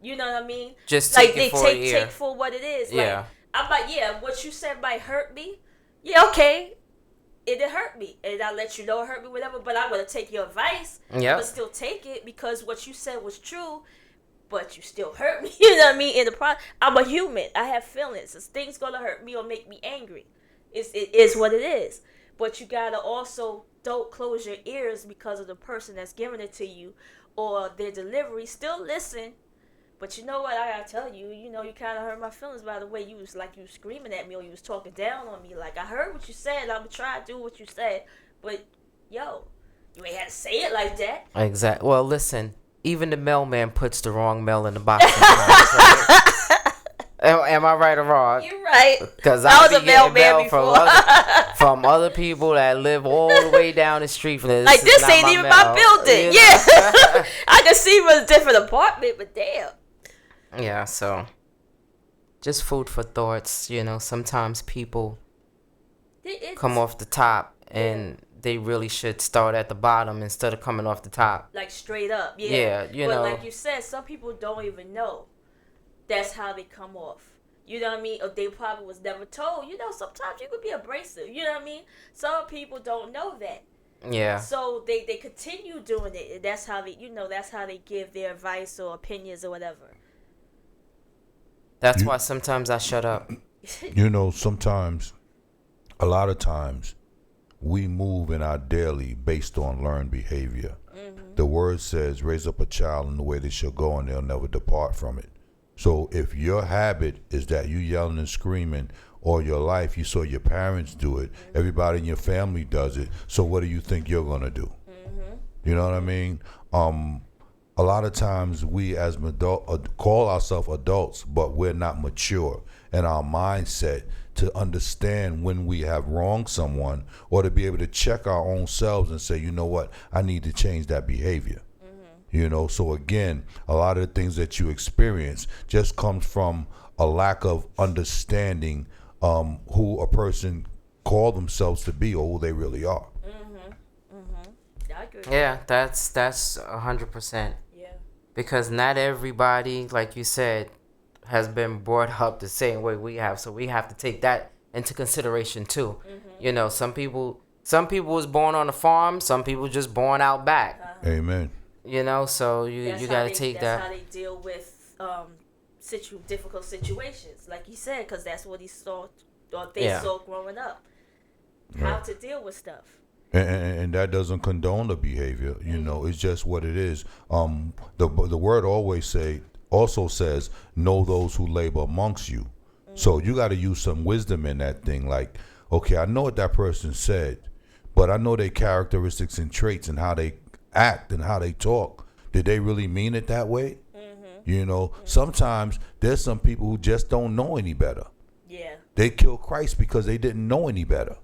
You know what I mean? Just like take it for a year. Take for what it is. Yeah. Like, I'm like, yeah, what you said might hurt me. Yeah, okay. It hurt me, and I let you know it hurt me, whatever. But I'm gonna take your advice. Yeah. But still take it because what you said was true. But you still hurt me. You know what I mean? In the process, I'm a human. I have feelings. This thing's gonna hurt me or make me angry. It is what it is. But you gotta also don't close your ears because of the person that's giving it to you or their delivery. Still listen. But you know what? I gotta tell you. You kind of hurt my feelings by the way you was screaming at me or you was talking down on me. Like, I heard what you said. I'm gonna try to do what you said. But yo, you ain't had to say it like that. Exactly. Well, listen. Even the mailman puts the wrong mail in the box sometimes, right? Am I right or wrong? You're right. Because I was a mailman from other people that live all the way down the street from this. Like, this ain't even my building. Yeah. I can see it was a different apartment, but damn. Yeah, so just food for thoughts. Sometimes people come off the top and they really should start at the bottom instead of coming off the top. Like, straight up, yeah. Yeah, But like you said, some people don't even know that's how they come off. You know what I mean? Or they probably was never told. Sometimes you could be abrasive. You know what I mean? Some people don't know that. Yeah. So they continue doing it. And that's how they give their advice or opinions or whatever. That's why sometimes I shut up. Sometimes, a lot of times, we move in our daily based on learned behavior. Mm-hmm. The word says, raise up a child in the way they shall go and they'll never depart from it. So if your habit is that you yelling and screaming all your life, you saw your parents do it, mm-hmm. everybody in your family does it, so what do you think you're going to do? Mm-hmm. You know what I mean? A lot of times we as call ourselves adults, but we're not mature in our mindset to understand when we have wronged someone or to be able to check our own selves and say, you know what, I need to change that behavior. Mm-hmm. So again, a lot of the things that you experience just comes from a lack of understanding who a person call themselves to be or who they really are. Mm-hmm. Mm-hmm. I agree. Yeah, that's 100%. Yeah. Because not everybody, like you said, has been brought up the same way we have, so we have to take that into consideration too. Mm-hmm. Some people was born on a farm, some people just born out back. Amen. So you got to take that. That's how they deal with difficult situations, like you said, because that's what he saw or they saw growing up. How to deal with stuff. And that doesn't condone the behavior. It's just what it is. The word also says, know those who labor amongst you. Mm-hmm. So you got to use some wisdom in that thing. Like, okay, I know what that person said, but I know their characteristics and traits and how they act and how they talk. Did they really mean it that way? Mm-hmm. Mm-hmm. Sometimes there's some people who just don't know any better. Yeah. They killed Christ because they didn't know any better.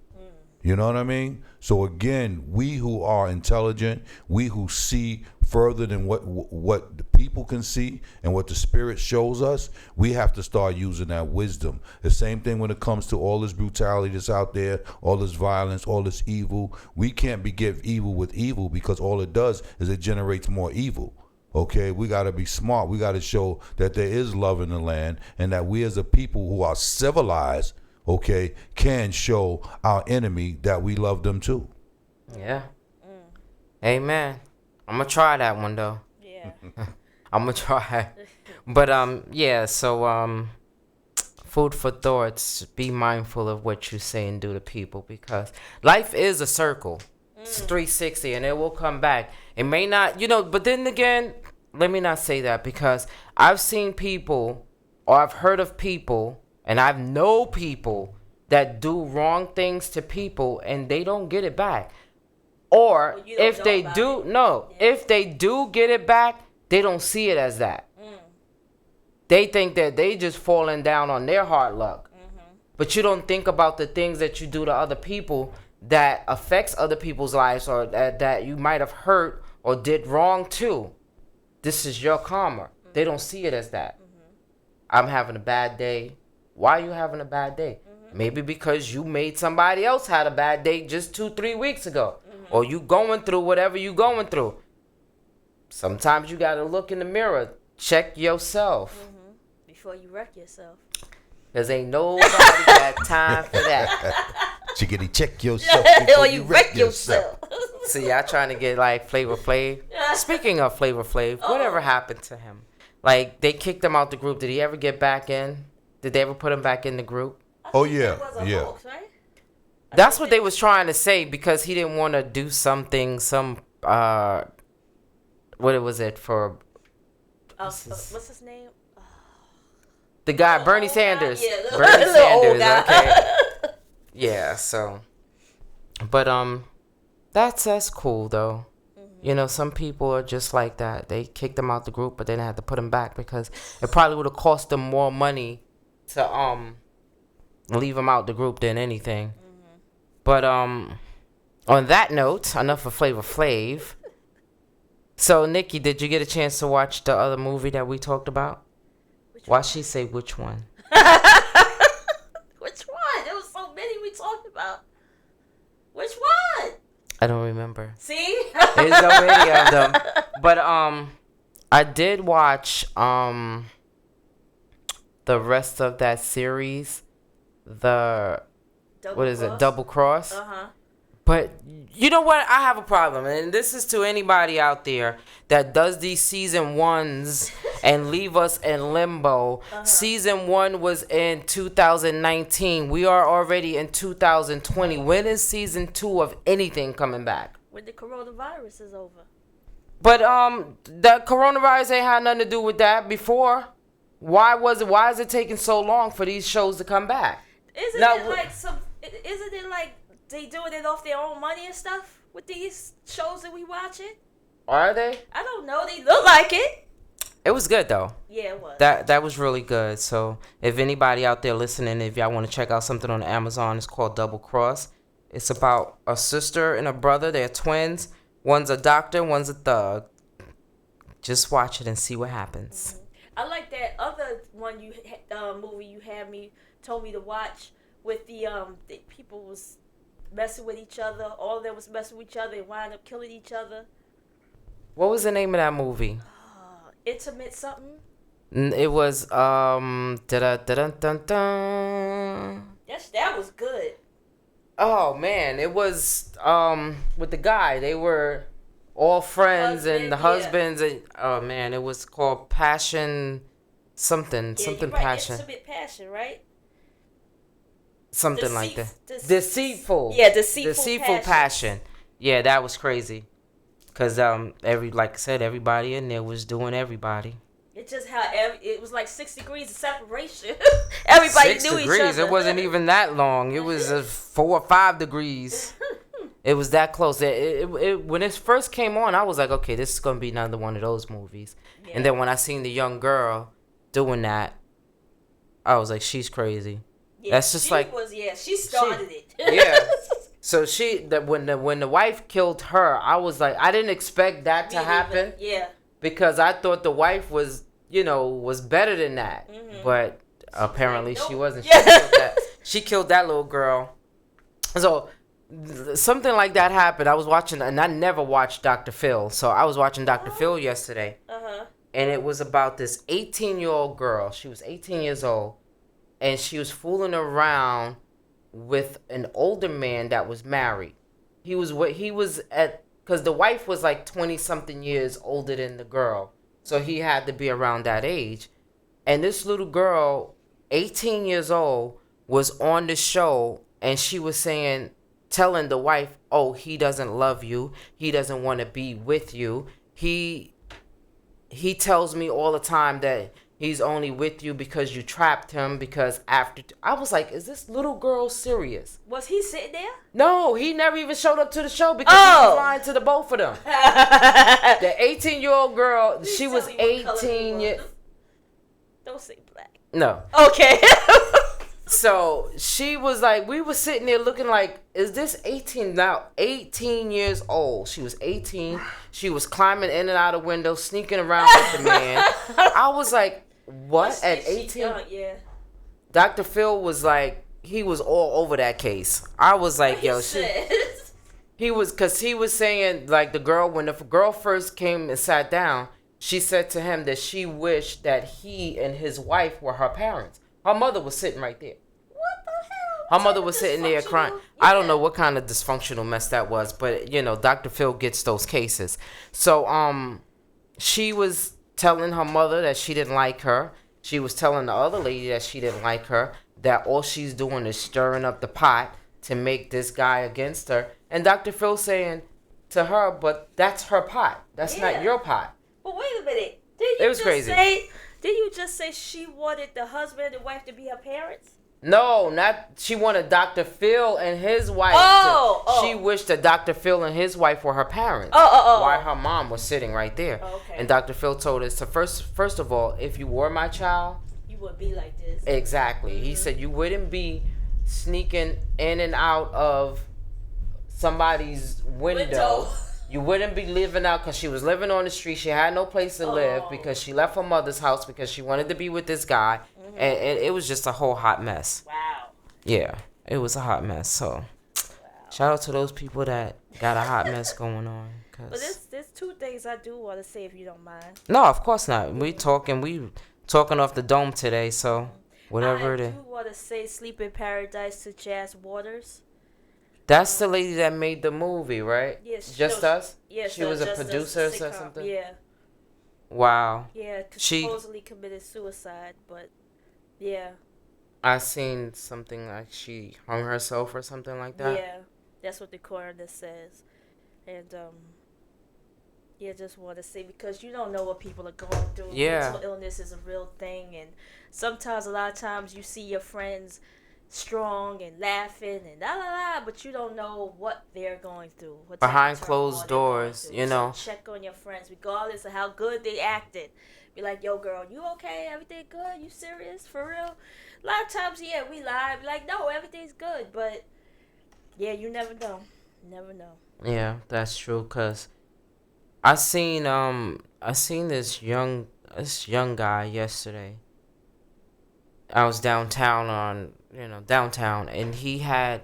You know what I mean? So again, we who are intelligent, we who see further than what the people can see and what the spirit shows us, we have to start using that wisdom. The same thing when it comes to all this brutality that's out there, all this violence, all this evil. We can't give evil with evil, because all it does is it generates more evil. Okay, we got to be smart. We got to show that there is love in the land, and that we as a people who are civilized, okay, can show our enemy that we love them too. Yeah. Amen. I'm gonna try that one though. Yeah. I'm gonna try. But yeah, so food for thoughts. Be mindful of what you say and do to people, because life is a circle. It's 360 and it will come back. It may not, but then again, let me not say that, because I've seen people, or I've heard of people, and I've known people that do wrong things to people and they don't get it back. Or if they do, if they do get it back, they don't see it as that. They think that they just falling down on their hard luck. But you don't think about the things that you do to other people that affects other people's lives, or that you might have hurt or did wrong to. This is your karma. They don't see it as that. I'm having a bad day. Why are you having a bad day? Maybe because you made somebody else had a bad day just 2-3 weeks ago. Or you going through whatever you going through. Sometimes you got to look in the mirror. Check yourself. Before you wreck yourself. Because ain't nobody got time for that. Chickadee, check yourself before you wreck yourself. See, y'all trying to get like Flavor Flav. Speaking of Flavor Flav, whatever happened to him? Like, they kicked him out the group. Did he ever get back in? Did they ever put him back in the group? Oh, yeah. Yeah. Hoax, right? That's what they was trying to say, because he didn't want to do something, what was it for? What's his name? The guy, Bernie Sanders. Yeah, Bernie Sanders, okay. Yeah, so. But, that's cool, though. Some people are just like that. They kicked him out the group, but then they had to put him back, because it probably would have cost them more money to, leave him out the group than anything. But on that note, enough of Flavor Flav. So, Nikki, did you get a chance to watch the other movie that we talked about? Why she say which one? Which one? There was so many we talked about. Which one? I don't remember. See? There's so many of them. But I did watch the rest of that series. Double Cross? But you know what? I have a problem. And this is to anybody out there that does these season ones and leave us in limbo. Season 1 was in 2019. We are already in 2020. When is season 2 of anything coming back? When the coronavirus is over. But the coronavirus ain't had nothing to do with that before. Why is it taking so long for these shows to come back? Isn't it like they doing it off their own money and stuff with these shows that we watching? Are they? I don't know. They look like it. It was good though. Yeah, it was. That was really good. So if anybody out there listening, if y'all want to check out something on Amazon, it's called Double Cross. It's about a sister and a brother. They're twins. One's a doctor, one's a thug. Just watch it and see what happens. I like that other one movie you told me to watch with the people was messing with each other. All of them was messing with each other and wind up killing each other. What was the name of that movie? Intimate something. It was Yes, that was good. Oh man, it was with the guy. They were all friends and the husbands and oh man, it was called Passion something Right. Passion. Intimate Passion, right? Something like that. Deceitful. Yeah, deceitful passion. Yeah, that was crazy. Cause like I said, everybody in there was doing everybody. It's just how it was like 6 degrees of separation. Everybody knew each other. 6 degrees. It wasn't even that long. It was 4 or 5 degrees. It was that close. When it first came on, I was like, okay, this is gonna be another one of those movies. Yeah. And then when I seen the young girl doing that, I was like, she's crazy. Yeah, that's just she started it. Yeah. So when the wife killed her, I was like, I didn't expect that to happen. Yeah. Because I thought the wife was, was better than that. But apparently she wasn't. She killed that little girl. So something like that happened. I was watching, and I never watched Dr. Phil. So I was watching Dr. Phil yesterday. And it was about this 18-year-old girl. She was 18 years old. And she was fooling around with an older man that was married. Because the wife was like 20-something years older than the girl. So he had to be around that age. And this little girl, 18 years old, was on the show, and she was telling the wife, oh, he doesn't love you. He doesn't want to be with you. He tells me all the time that he's only with you because you trapped him, because I was like, is this little girl serious? Was he sitting there? No, he never even showed up to the show because he was lying to the both of them. The 18-year-old girl, she was 18 years. Don't say black. No. Okay. So she was like, we were sitting there looking like, is this 18 now? 18 years old. She was 18. She was climbing in and out of windows, sneaking around with the man. I was like, what? At 18? Yeah. Dr. Phil was like, he was all over that case. I was like, yo, he was saying, like, when the girl first came and sat down, she said to him that she wished that he and his wife were her parents. Her mother was sitting right there. What the hell? Her mother was sitting there crying. Yeah. I don't know what kind of dysfunctional mess that was, but Dr. Phil gets those cases. So she was telling her mother that she didn't like her. She was telling the other lady that she didn't like her, that all she's doing is stirring up the pot to make this guy against her. And Dr. Phil saying to her, but that's her pot. That's not your pot. But wait a minute. It was crazy. Did you just say she wanted the husband and the wife to be her parents? No, not she wanted Dr. Phil and his wife. She wished that Dr. Phil and his wife were her parents. Why her mom was sitting right there. Okay. And Dr. Phil told us to first of all, if you were my child, you wouldn't be like this. Exactly. Mm-hmm. He said you wouldn't be sneaking in and out of somebody's window. You wouldn't be living out, because she was living on the street. She had no place to live because she left her mother's house because she wanted to be with this guy. Mm-hmm. And it was just a whole hot mess. Wow. Yeah, it was a hot mess. So, shout out to those people that got a hot mess going on. But there's two things I do want to say, if you don't mind. No, of course not. We talking off the dome today, so whatever it is. I do want to say Sleep in Paradise to Jazz Waters. That's the lady that made the movie, right? Yes. Just Us? Yes. She was a producer or something? Yeah. Wow. Yeah, she supposedly committed suicide, but yeah. I seen something like she hung herself or something like that. Yeah, that's what the coroner says. And, just want to say, because you don't know what people are going through. Yeah. Mental illness is a real thing, and sometimes, a lot of times, you see your friends strong and laughing and but you don't know what they're going through. Behind closed doors, So check on your friends, regardless of how good they acted. Be like, yo, girl, you okay? Everything good? You serious? For real? A lot of times, we lie. Be like, no, everything's good. But, yeah, you never know. Never know. Yeah, that's true, because I seen this young guy yesterday. I was downtown and he had,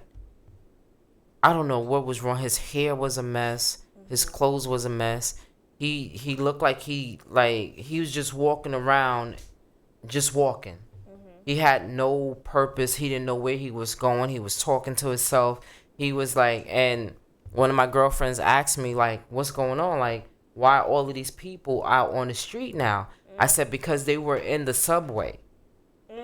I don't know what was wrong. His hair was a mess. His clothes was a mess. He looked like he was just walking around, just walking. Mm-hmm. He had no purpose. He didn't know where he was going. He was talking to himself. He was like, and one of my girlfriends asked me, like, what's going on? Like, why are all of these people out on the street now? Mm-hmm. I said, because they were in the subway.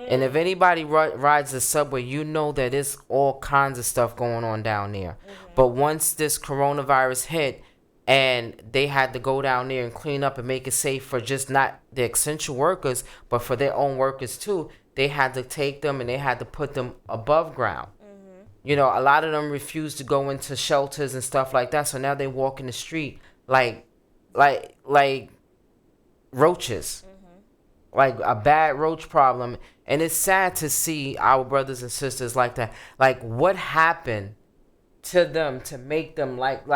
And if anybody rides the subway, you know that there's all kinds of stuff going on down there. Mm-hmm. But once this coronavirus hit and they had to go down there and clean up and make it safe for just not the essential workers, but for their own workers too, they had to take them and they had to put them above ground. Mm-hmm. A lot of them refused to go into shelters and stuff like that. So now they walk in the street like roaches. Mm-hmm. Like a bad roach problem. And it's sad to see our brothers and sisters like that. Like, what happened to them to make them like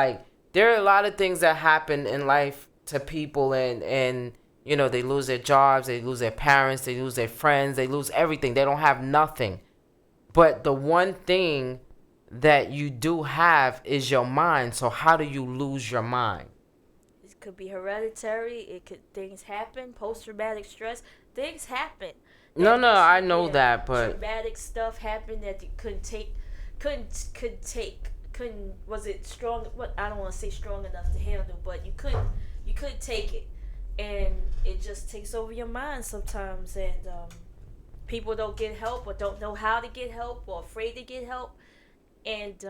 there are a lot of things that happen in life to people, and you know, they lose their jobs, they lose their parents, they lose their friends, they lose everything. They don't have nothing. But the one thing that you do have is your mind. So how do you lose your mind? It could be hereditary. It could things happen. Post-traumatic stress. Things happen. No, I know that, but traumatic stuff happened that you couldn't was it strong? What, I don't want to say strong enough to handle, but you couldn't take it, and it just takes over your mind sometimes, and people don't get help or don't know how to get help or afraid to get help, and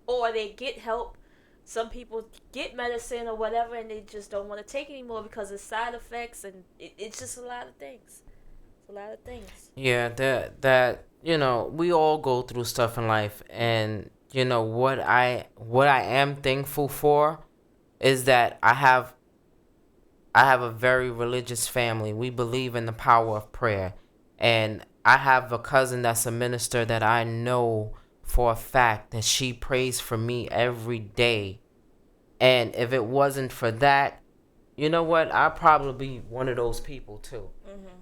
or they get help. Some people get medicine or whatever, and they just don't want to take it anymore because of side effects, and it's just a lot of things. It's a lot of things. Yeah, that you know, we all go through stuff in life, and you know what I am thankful for is that I have a very religious family. We believe in the power of prayer, and I have a cousin that's a minister that I know for a fact that she prays for me every day. And if it wasn't for that, you know what? I'd probably be one of those people too.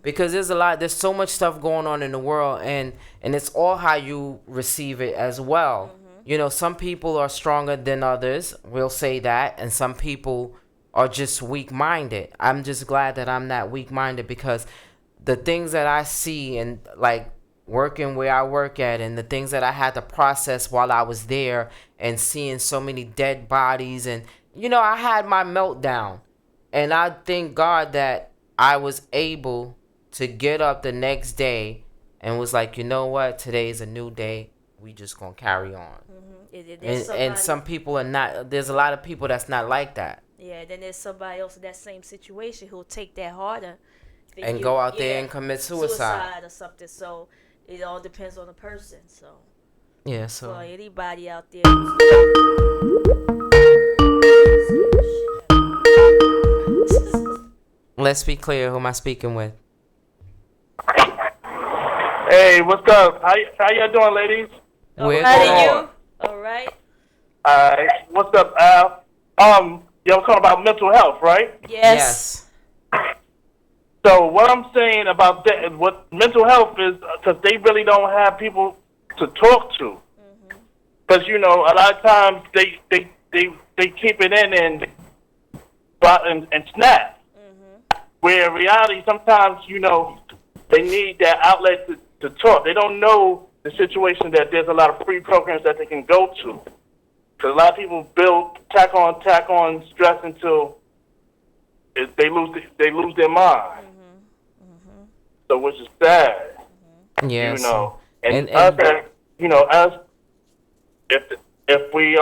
Because there's so much stuff going on in the world, and it's all how you receive it as well. You know, some people are stronger than others, we'll say that, and some people are just weak-minded. I'm just glad that I'm not weak-minded, because the things that I see, and like working where I work at, and the things that I had to process while I was there, and seeing so many dead bodies, and you know, I had my meltdown, and I thank God that I was able to get up the next day and was like, you know what, today is a new day, we just gonna carry on. And some people are not. There's a lot of people that's not like that. Yeah, then there's somebody else in that same situation who'll take that harder and go out there and commit suicide or something. So it all depends on the person. So yeah, so anybody out there. Let's be clear. Who am I speaking with? Hey, what's up? How y'all doing, ladies? Where you? All right. What's up, Al? Y'all talking about mental health, right? Yes. So what I'm saying about that, what mental health is, because they really don't have people to talk to. Because you know, a lot of times they keep it in and snap. Where in reality, sometimes you know they need that outlet to talk. They don't know the situation that there's a lot of free programs that they can go to. Because a lot of people tack on stress until they lose their mind. So which is sad. Yes. You know, and us, you know, us, if we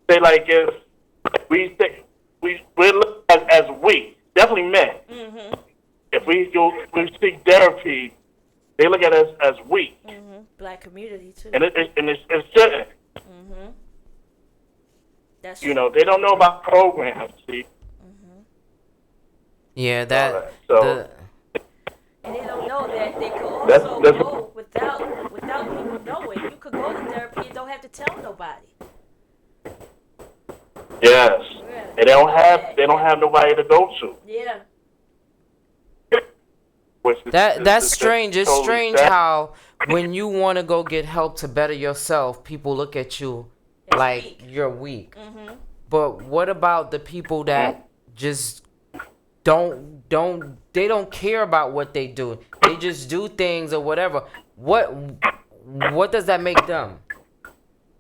say like if we look as weak, definitely men. If we seek therapy, they look at us as weak. Black community too. And it's certain. That's you know, they don't know about programs, see. Yeah, that. So. And they don't know that they could also go without people knowing. You could go to therapy and don't have to tell nobody. Yes. Yeah. They don't have nobody to go to. Yeah. That's strange. It's totally strange how when you want to go get help to better yourself, people look at you like you're weak. But what about the people that just don't care about what they do? They just do things or whatever. What does that make them?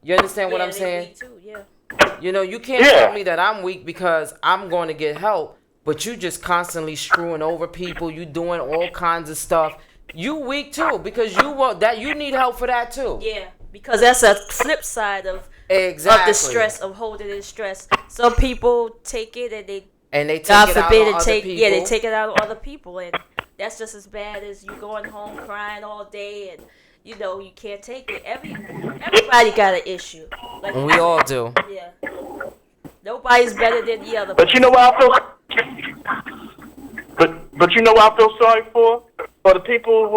You understand what I'm saying? Weak too, yeah. You know, you can't tell me that I'm weak because I'm going to get help, but you just constantly screwing over people. You doing all kinds of stuff. You weak too because you need help for that too. Yeah, because that's a flip side of the stress of holding in stress. Some people take it and they take it out on other people. Yeah, they take it out on other people, and that's just as bad as you going home crying all day and you know you can't take it. Everybody got an issue. Like, we all do. Yeah. Nobody's better than the other. But you know what I feel? But you know what I feel sorry for? For the people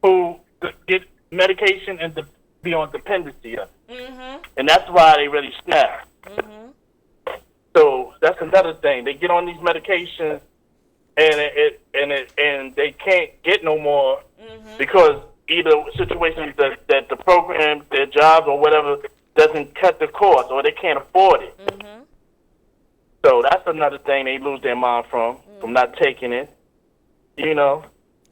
who get medication and be on dependency of it. And that's why they really snap. So that's another thing. They get on these medications and they can't get no more because either situations that the program, their jobs or whatever doesn't cut the cost or they can't afford it. So that's another thing they lose their mind from not taking it. You know.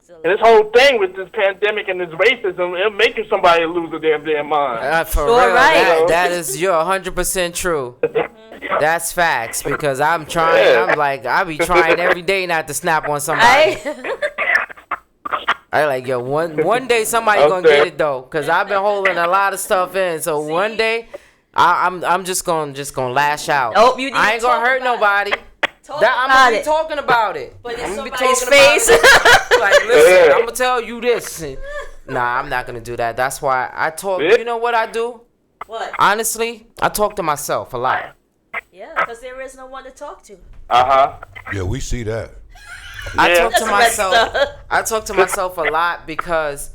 And this whole thing with this pandemic and this racism, it'll making somebody lose their damn mind. For real, right. That is, you're 100% true. That's facts, because I'm trying, I'm like, I be trying every day not to snap on somebody. I like, yo, one day somebody gonna get it though, because I've been holding a lot of stuff in. So one day, I'm just gonna lash out. Nope, you need I ain't gonna hurt nobody. I'm gonna be talking about it. But I'm in gonna be somebody's talking face. about it. Like, listen, I'm gonna tell you this. Nah, I'm not gonna do that. That's why I talk. You know what I do? What? Honestly, I talk to myself a lot. Yeah, because there is no one to talk to. Yeah, we see that. I talk to myself. I talk to myself a lot because,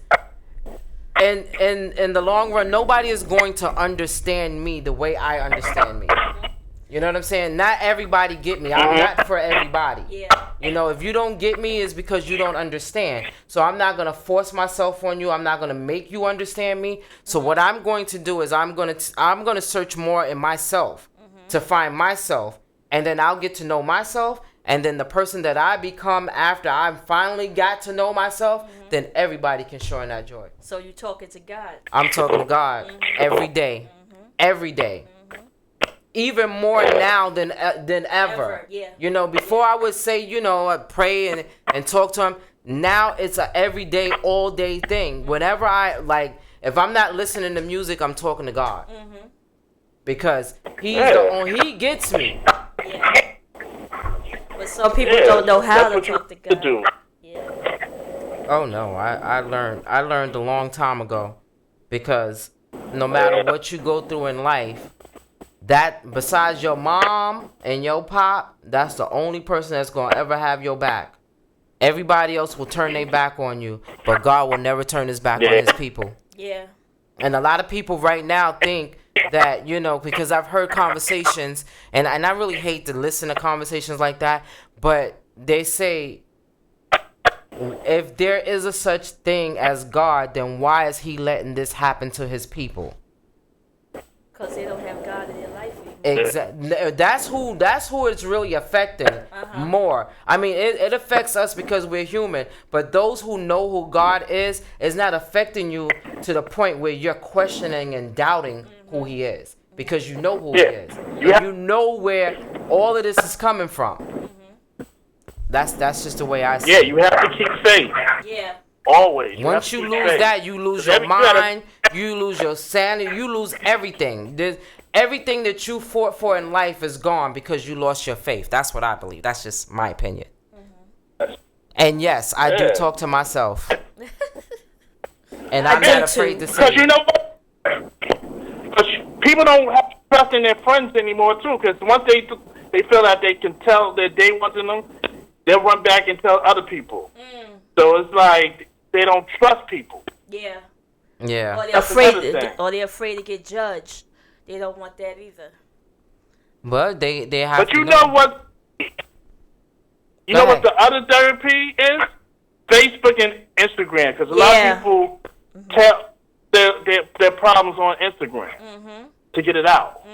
in the long run, nobody is going to understand me the way I understand me. You know what I'm saying? Not everybody get me. I'm not for everybody. Yeah. You know, if you don't get me, it's because you don't understand. So I'm not gonna force myself on you. I'm not gonna make you understand me. So what I'm going to do is I'm gonna search more in myself to find myself, and then I'll get to know myself. And then the person that I become after I finally got to know myself, then everybody can share in that joy. So you talking to God? I'm talking to God every day, every day. Even more now than ever. Yeah. You know, before I would say, you know, I'd pray and talk to him. Now it's a everyday, all day thing. Whenever if I'm not listening to music, I'm talking to God. Because he gets me. Yeah. But some people don't know how to talk to God. Yeah. Oh no, I learned a long time ago. Because no matter what you go through in life, that besides your mom and your pop, that's the only person that's gonna ever have your back. Everybody else will turn their back on you, but God will never turn his back on his people. Yeah. And a lot of people right now think that, you know, because I've heard conversations, and I really hate to listen to conversations like that, but they say, if there is a such thing as God, then why is he letting this happen to his people? Because they don't have God in their life anymore. Exactly. That's who it's really affecting more. I mean, it affects us because we're human, but those who know who God is not affecting you to the point where you're questioning and doubting who he is, because you know who he is. You know where all of this is coming from. That's just the way I see it. Yeah, you have to keep faith. Yeah. Always. Once you lose that, you lose your mind, you lose your sanity, you lose everything. Everything that you fought for in life is gone because you lost your faith. That's what I believe. That's just my opinion. And yes, I do talk to myself. And I'm not afraid to say it. Because you know what? Because people don't have trust in their friends anymore, too. Because once they feel that they can tell that they want to know, they'll run back and tell other people. So it's like they don't trust people. Yeah. Yeah. Or they're afraid to get judged. They don't want that either. But they have. But you know what? You know what the other therapy is? Facebook and Instagram, because a lot of people tell their problems on Instagram to get it out.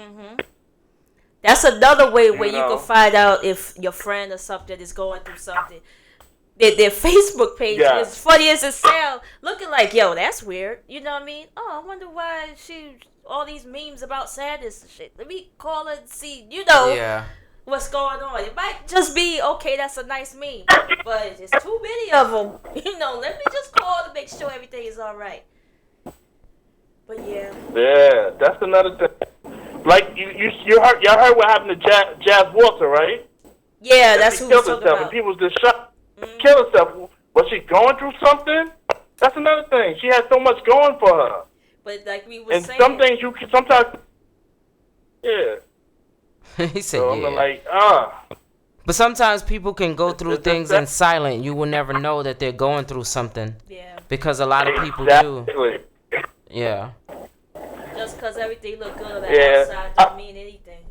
That's another way where you can find out if your friend or something is going through something. Their Facebook page is funny as it sounds, looking like, yo, that's weird. You know what I mean? Oh, I wonder why all these memes about sadness and shit. Let me call her and see, what's going on. It might just be, okay, that's a nice meme, but there's too many of them. You know, let me just call to make sure everything is all right. But yeah. Yeah, that's another thing. Like, y'all heard what happened to Jazz Walter, right? Yeah, that's who we're talking about. And people just kill herself. Was she going through something? That's another thing. She had so much going for her. But like we were saying, and some things you can sometimes, he said, so yeah. I'm like, But sometimes people can go through things in silent. You will never know that they're going through something. Yeah. Because a lot of people do. Yeah. because everything look good on the Yeah. outside don't mean anything.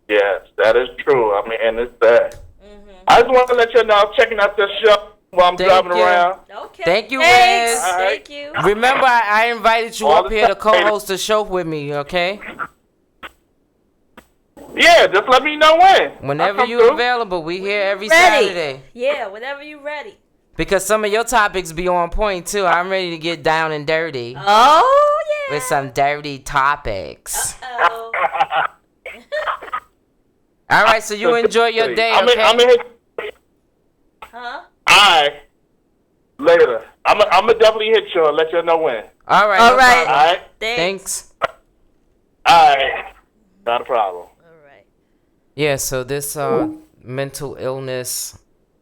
Yes, that is true. I mean, and it's that. I just want to let you know I'm checking out this show while I'm driving you. around. Okay. Thank you, Thanks. Riz. All right. Thank you. Remember, I invited you All up the here to time. co-host the show with me, okay? Yeah, just let me know when. Whenever I'll you come through. available, we here every Ready. Saturday. Yeah, whenever you ready. Because some of your topics be on point, too. I'm ready to get down and dirty Oh, yeah. with some dirty topics. Oh. All right, so you enjoy your day, I'm okay? gonna hit. Huh? Alright. Later. I'm gonna definitely hit you and let you know when. All right. All no right. problem. Alright? Thanks. Alright. Not a problem. All right. Yeah, so this mental illness,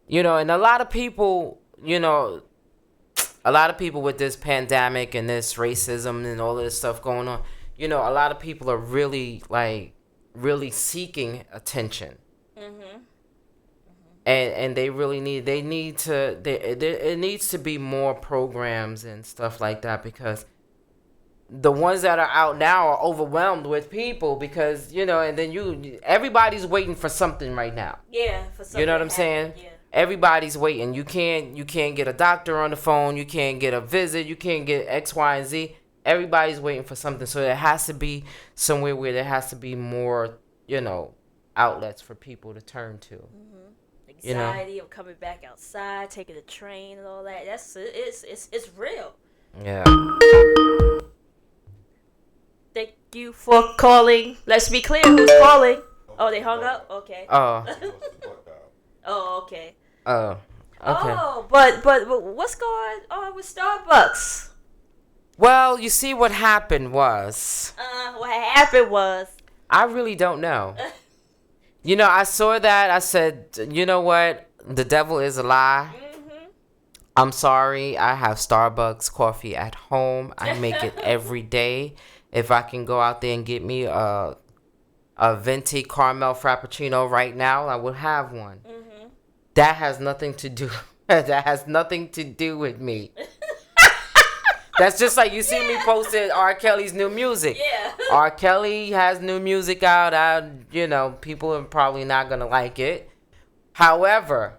and a lot of people, with this pandemic and this racism and all of this stuff going on, a lot of people are really, really seeking attention. And they really it needs to be more programs and stuff like that, because the ones that are out now are overwhelmed with people because, and then everybody's waiting for something right now. Yeah, for something. You know what I'm to saying? happen, yeah. Everybody's waiting. You can't get a doctor on the phone. You can't get a visit. You can't get X, Y, and Z. Everybody's waiting for something. So there has to be somewhere where there has to be more, outlets for people to turn to. Anxiety of coming back outside, taking the train and all that. It's real. Yeah. Thank you for calling. Let's be clear, who's calling? Oh, they hung up? Okay. Oh. Oh, okay. Oh. Okay. Oh, but what's going on with Starbucks? Well, you see, what happened was, What happened was, I really don't know. I saw that. I said, you know what? The devil is a lie. I'm sorry. I have Starbucks coffee at home. I make it every day. If I can go out there and get me a venti caramel frappuccino right now, I would have one. That has nothing to do. That has nothing to do with me. That's just like you see me posting R. Kelly's new music. Yeah. R. Kelly has new music out. People are probably not gonna like it. However,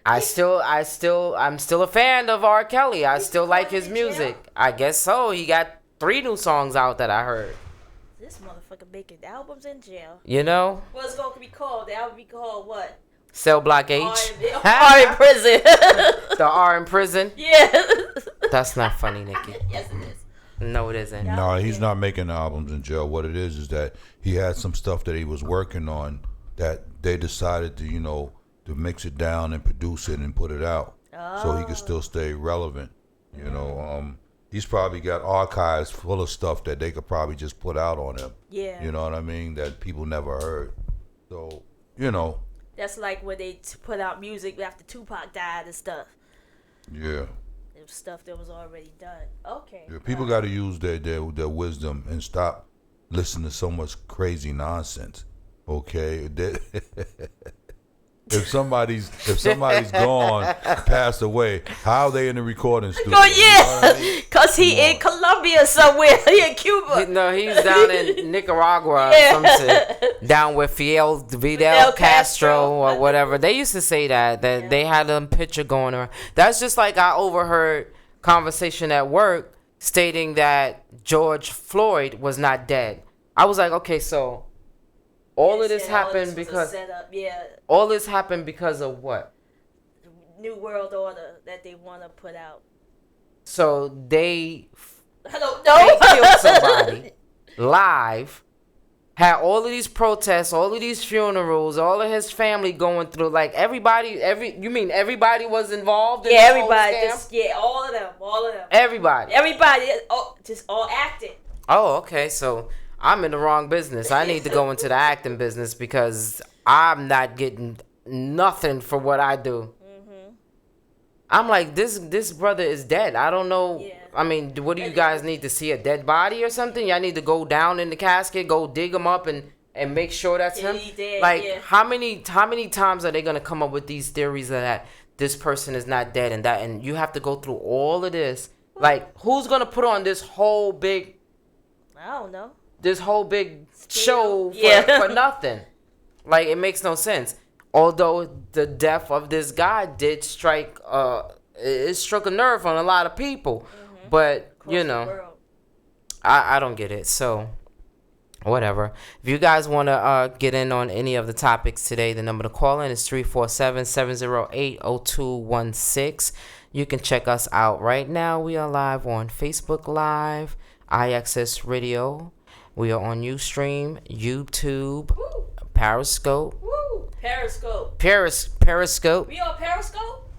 I'm still a fan of R. Kelly. I still like his music. I guess so. He got 3 new songs out that I heard. This motherfucker making albums in jail. What's going to be called? The album be called what? Cell Block H. R in prison. The R in prison. Yeah. That's not funny, Nikki. Yes, it is. No, it isn't. No, he's not making albums in jail. What it is that he had some stuff that he was working on that they decided to, to mix it down and produce it and put it out so he could still stay relevant. He's probably got archives full of stuff that they could probably just put out on him. Yeah. You know what I mean? That people never heard. So, That's like when they put out music after Tupac died and stuff. Yeah. It was stuff that was already done. Okay. Yeah, people got to use their wisdom and stop listening to so much crazy nonsense. Okay? If somebody's gone, passed away, how are they in the recording studio? Oh yeah, cause he in Colombia somewhere. He in Cuba. No, he's down in Nicaragua. Yeah. Some shit. Down with Fidel Castro or whatever. They used to say that they had a picture going around. That's just like I overheard conversation at work stating that George Floyd was not dead. I was like, okay, so all of this happened because all this happened because of what? New World Order that they want to put out. So they I don't know. killed somebody live, had all of these protests, all of these funerals, all of his family going through. Like everybody was involved in Yeah, this whole everybody. scam? All of them. Everybody. Just all acting. Oh, okay. So I'm in the wrong business. I need to go into the acting business because I'm not getting nothing for what I do. I'm like, this brother is dead. I don't know. Yeah. I mean, what do you guys need to see, a dead body or something? Y'all need to go down in the casket, go dig him up and make sure that's him. He dead, Like, yeah. how many times are they gonna come up with these theories that this person is not dead and you have to go through all of this Like, who's gonna put on this whole big I don't know. show for nothing? Like, it makes no sense. Although the death of this guy did strike, it struck a nerve on a lot of people. But, you know, I don't get it. So, whatever. If you guys want to get in on any of the topics today, the number to call in is 347-708-0216. You can check us out right now. We are live on Facebook Live, iAccess Radio. We are on Ustream, YouTube, Periscope. Periscope. We on Periscope?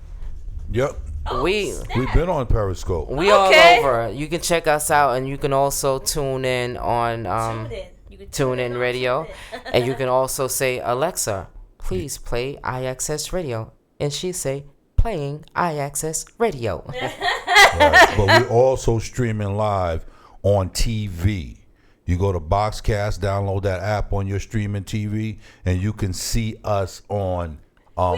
Yep. Oh, We've been on Periscope. We all over. You can check us out, and you can also tune in on Tune in Radio, and you can also say, Alexa, please play iAccess Radio, and she say, playing iAccess Radio. Right. But we're also streaming live on TV. You go to Boxcast, download that app on your streaming TV, and you can see us on Apple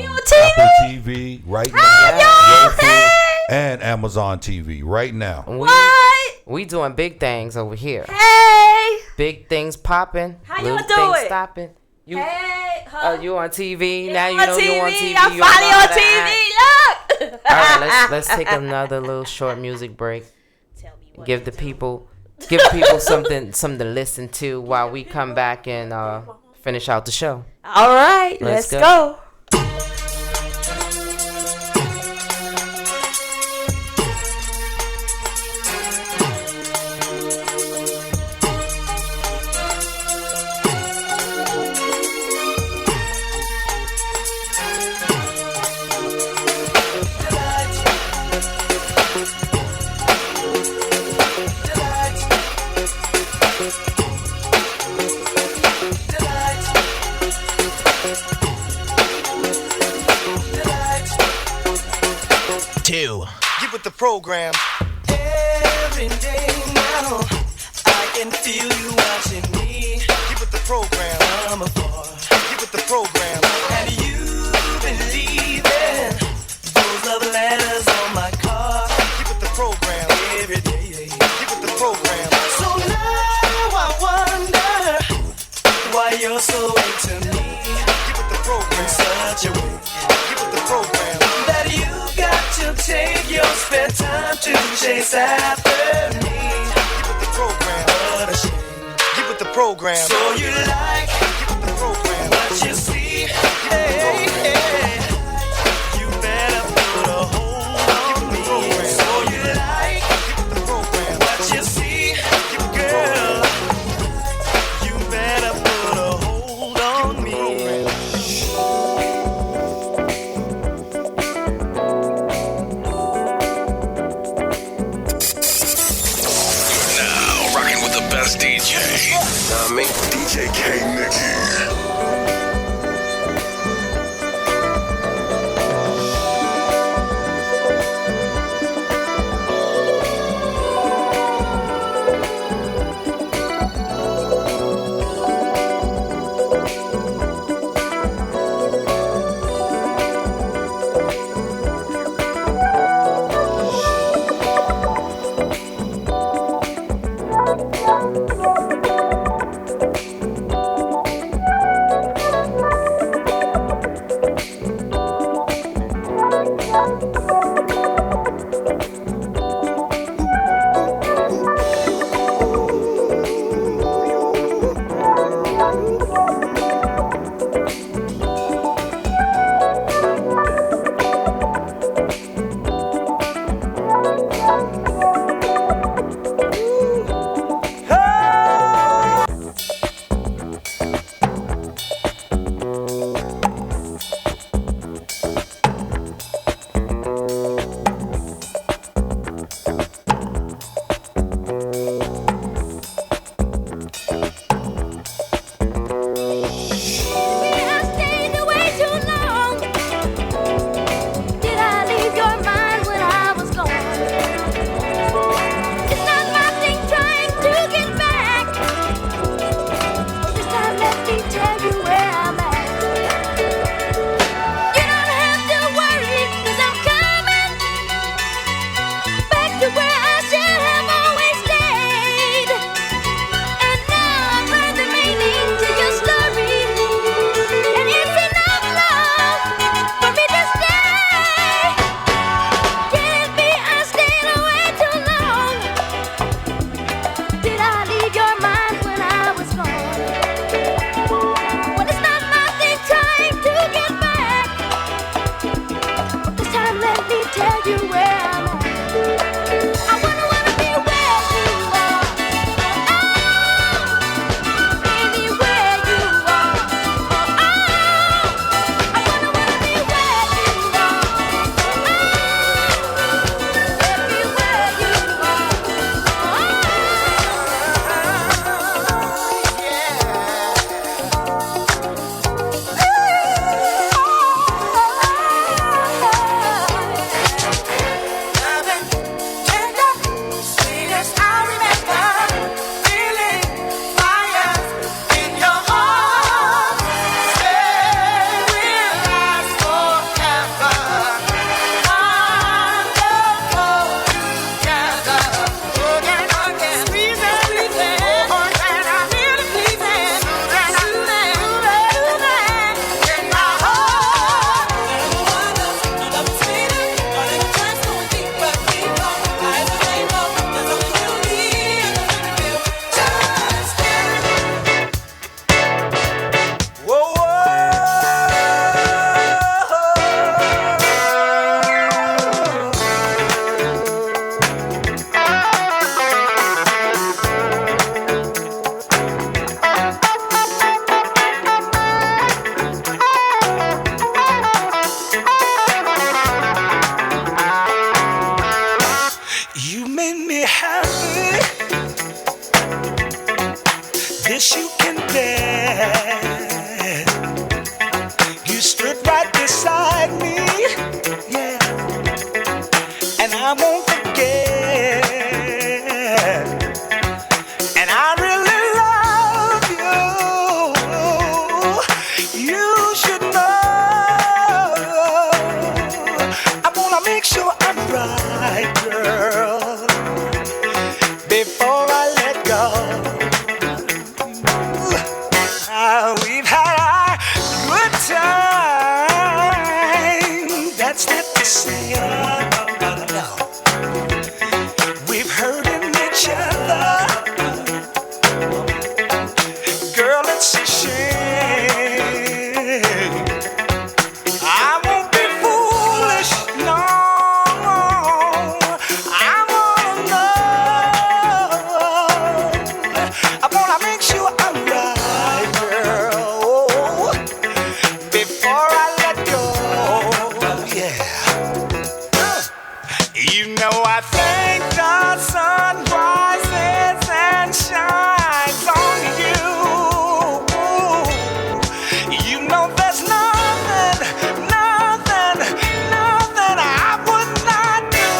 TV right now, Roku, and Amazon TV right now. We doing big things over here. Hey! Big things popping. How little y'all do things it? stopping. You, Hey! you on TV? Yeah, now I'm you know you on TV. I'm you finally know on that. TV. Look! All right, let's take another little short music break. Tell me what Give to the do. people something to listen to while we come back and finish out the show. All right, let's go. Get with the program. Every day now, I can feel you watching me. Get with the program. I'm afar. Get with the program. And you believing those love letters on my car. Get with the program. Every day. Get with the program. So now I wonder why you're so into me. Get with the program. In such a way. Get with the program. That you got to take your spare time to chase after me. Get with the program. What a shame. Get with the program. So you like get with the program. What you see, hey, hey. You better put a hold on me. So you like get with the program. What you see, girl. You better put a hold on me. Best DJ. DJ K Nikki. That's not to say no. We've hurting each other. Girl, it's a shame. I won't be foolish, no. I wanna know. I wanna make sure I'm right, girl, before I let go. Yeah. You know I think the sun rises and shines on you. You know there's nothing I would not do.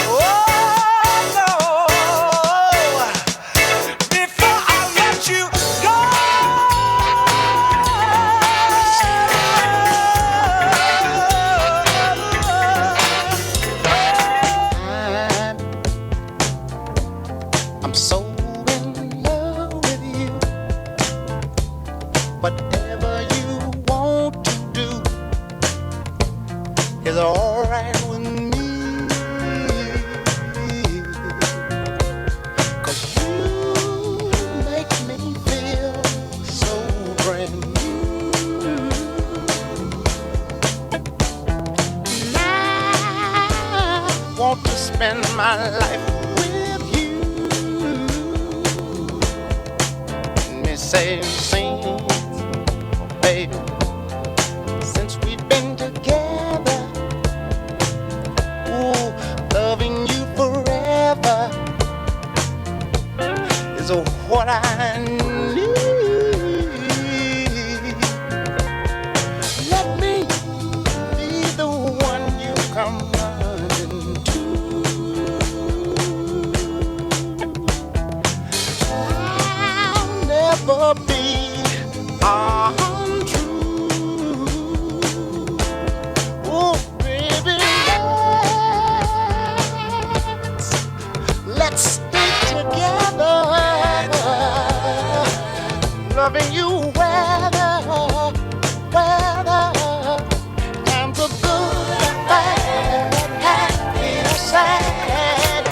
Oh no, before I let you go. I'm so in love with you. Whatever you want to do is alright with me. 'Cause you make me feel so brand new. And I want to spend my life with you. Me say, sing, baby, since we've been together, ooh, loving you forever is what I need. Let me be the one you come running to. I'll never be untrue. Oh, baby, let's stay together, loving you weather, and the good, the bad, the happy, the sad.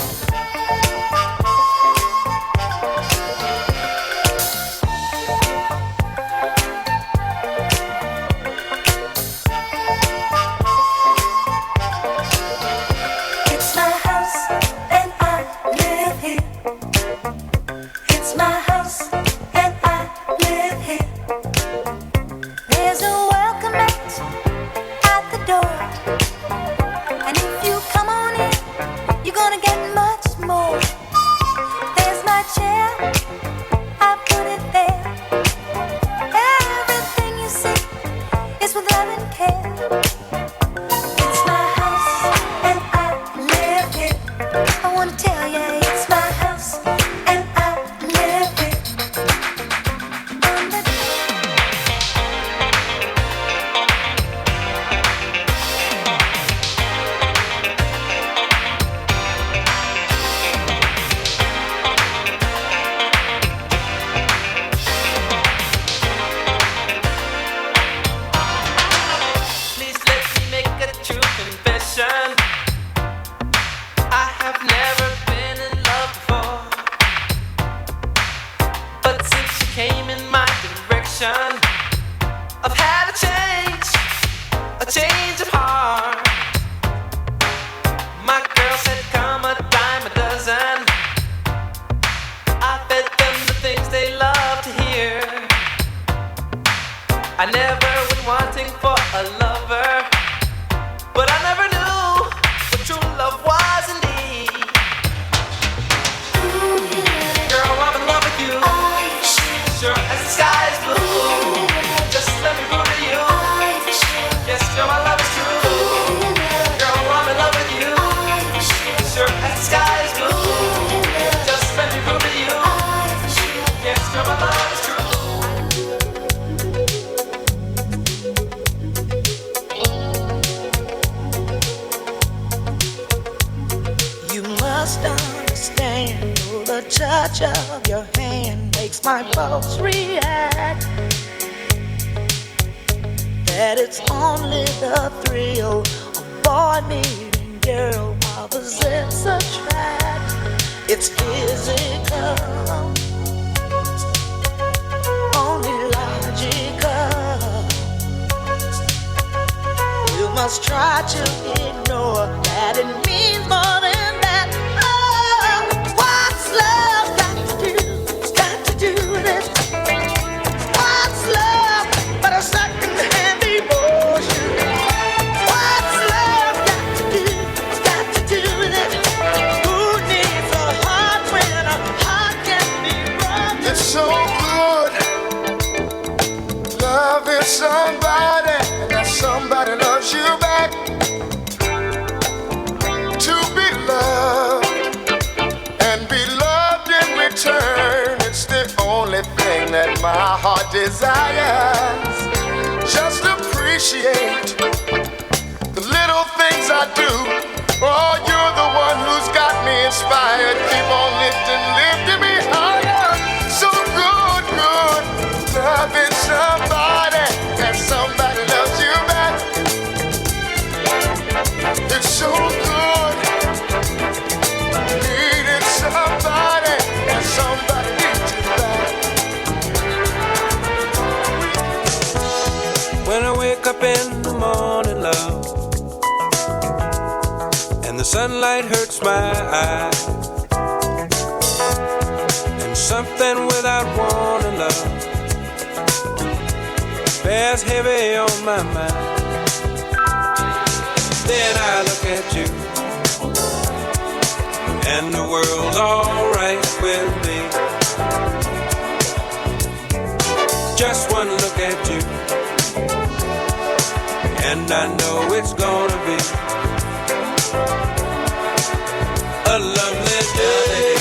It's my house and I live here. It's my house and I live here. There's a welcome mat at the door. And if you come on in, you're gonna get much more. There's my chair, I put it there. Everything you see is with love and care. It's my house and I live here. I wanna tell you, it's my house and I live here. On the Please let me make a true confession. I have never been in love before, but since you came in my direction, I've had a change of heart. My girl said, "Come a dime a dozen." I fed them the things they love to hear. I never went wanting for a lover, but I never knew what true love was indeed. Girl, I'm in love with you, sure as the sky is blue. Just let me prove to you, yes, girl, my love is true. Girl, I'm in love with you, sure as the sky is blue. Just let me prove to you, yes, girl, my love is true. You must understand, the touch of your hand makes my pulse react. that it's only the thrill of boy meeting girl. Opposites attract. It's physical, only logical. You must try to ignore that it means more than that. Oh, what's love got to do? Got to do with it. What's love but a second-hand emotion? What's love got to do? Got to do with it. Who needs a heart when a heart can be broken? It's so good loving somebody, and that somebody loves you back. To be loved and be loved in return, it's the only thing that my heart desires. Just appreciate the little things I do. Oh, you're the one who's got me inspired. Keep on lifting me higher. So good, good, loving somebody, and somebody loves you back. It's so good, needing somebody, and somebody needs you back. When I wake up in the morning, love, and the sunlight hurts my eyes, and something without warning, love, bears heavy on my mind. Then I look at you, and the world's alright with me. Just one look at you, and I know it's gonna be a lovely day.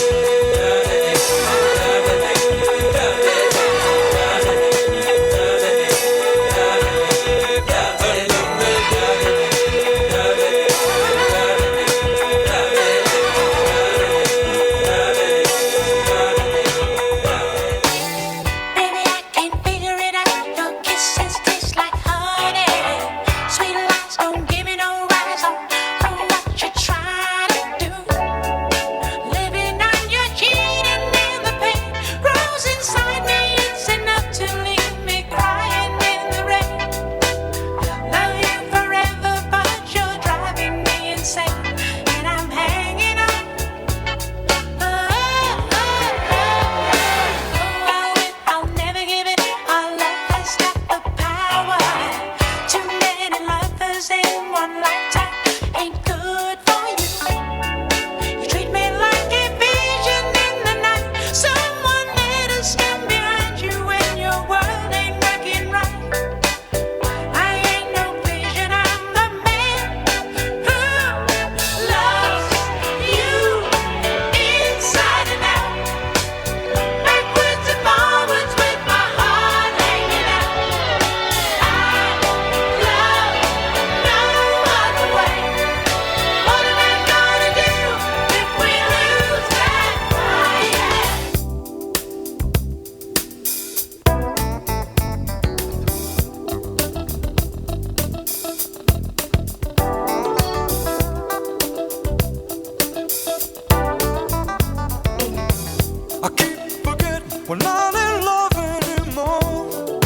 We're not in love anymore.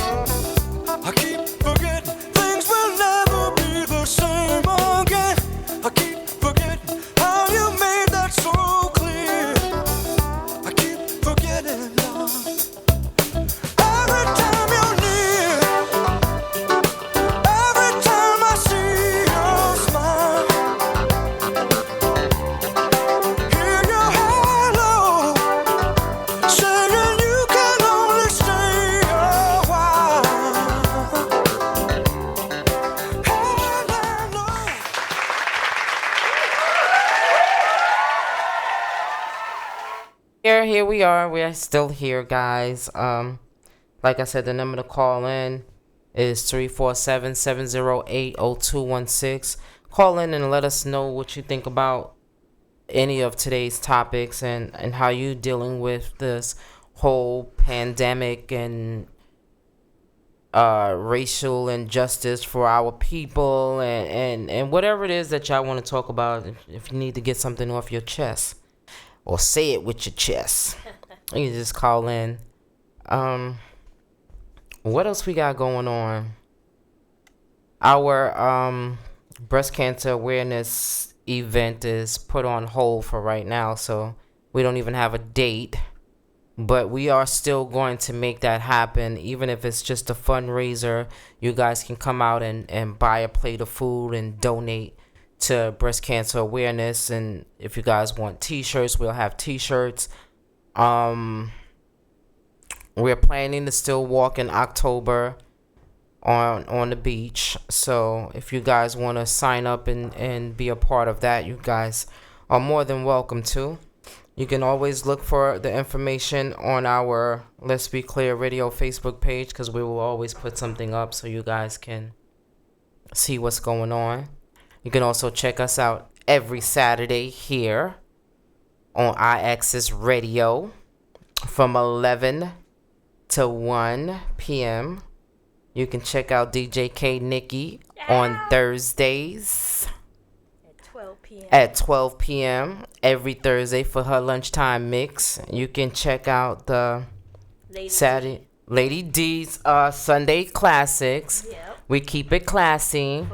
I keep forgetting things will never be the same again. I keep forgetting how you made that so clear. I keep forgetting, love. Every time you're near, every time I see your smile, hear your hello saying you can only stay a while. Here we are. We are still here, guys. Like I said, the number to call in is 347-708-0216. Call in and let us know what you think about any of today's topics and how you dealing with this whole pandemic and racial injustice for our people, and whatever it is that y'all want to talk about. If you need to get something off your chest or say it with your chest, you can just call in. What else we got going on? Our breast cancer awareness event is put on hold for right now, so we don't even have a date. But we are still going to make that happen, even if it's just a fundraiser. You guys can come out and buy a plate of food and donate to breast cancer awareness. And if you guys want t-shirts, we'll have t-shirts. We're planning to still walk in October on the beach. So if you guys want to sign up and be a part of that, you guys are more than welcome to. You can always look for the information on our Let's Be Clear Radio Facebook page, because we will always put something up so you guys can see what's going on. You can also check us out every Saturday here on iAccess Radio from 11 to 1 p.m. You can check out DJ K NIKKI on Thursdays at 12 p.m. every Thursday for her lunchtime mix. You can check out the Lady D's Sunday Classics. Yep. We keep it classy.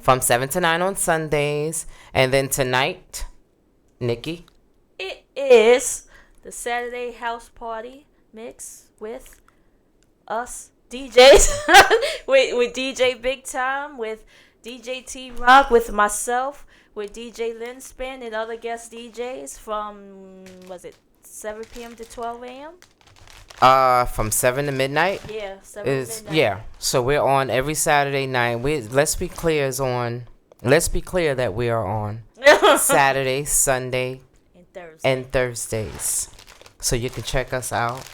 From 7 to 9 on Sundays. And then tonight, Nikki? It is the Saturday House Party mix with us DJs. with DJ Big Time, with DJ T Rock, with myself, with DJ Lynn Spin and other guest DJs from, was it 7 p.m. to 12 a.m.? From 7 to midnight? Yeah, 7 to midnight. Yeah, so we're on every Saturday night. Let's Be Clear that we are on Saturday, Sunday, and Thursdays. So you can check us out.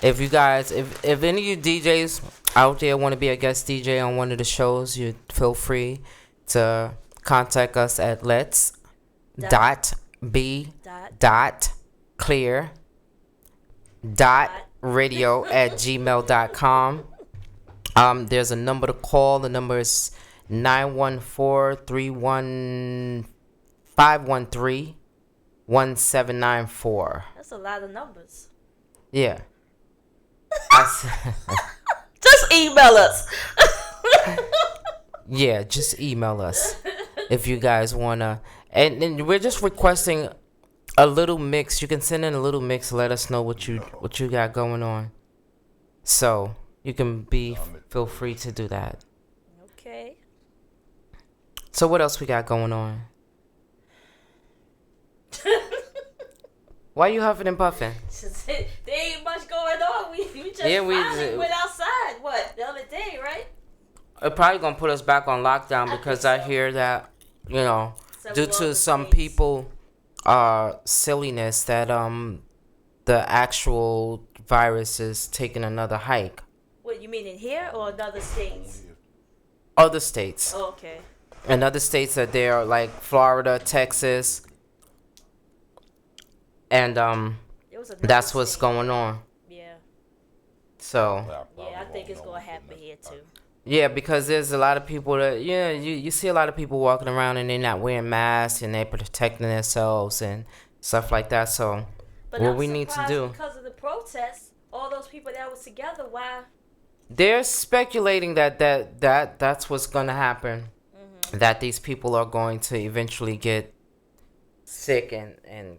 If you guys, if any of you DJs out there want to be a guest DJ on one of the shows, you feel free to contact us at lets.be.clear.radio@gmail.com. There's a number to call. The number is 914-513-1794. That's a lot of numbers. Yeah. Just email us. Yeah, just email us if you guys wanna. And we're just requesting a little mix. You can send in a little mix. Let us know what you got going on. So you can feel free to do that. Okay. So what else we got going on? Why you huffing and puffing? There ain't much going on. We just finally went outside. What, the other day, right? It probably gonna put us back on lockdown because I hear that, due to some people silliness, that the actual virus is taking another hike. What, you mean in here or in other states? Other states. Oh, okay. In other states that they are like Florida, Texas, and that's what's going on. Yeah. So. Yeah, I think it's gonna happen here too. Yeah, because there's a lot of people that you see a lot of people walking around and they're not wearing masks and they're protecting themselves and stuff like that. So what we need to do, because of the protests, all those people that was together, why? They're speculating that's what's gonna happen. Mm-hmm. That these people are going to eventually get sick and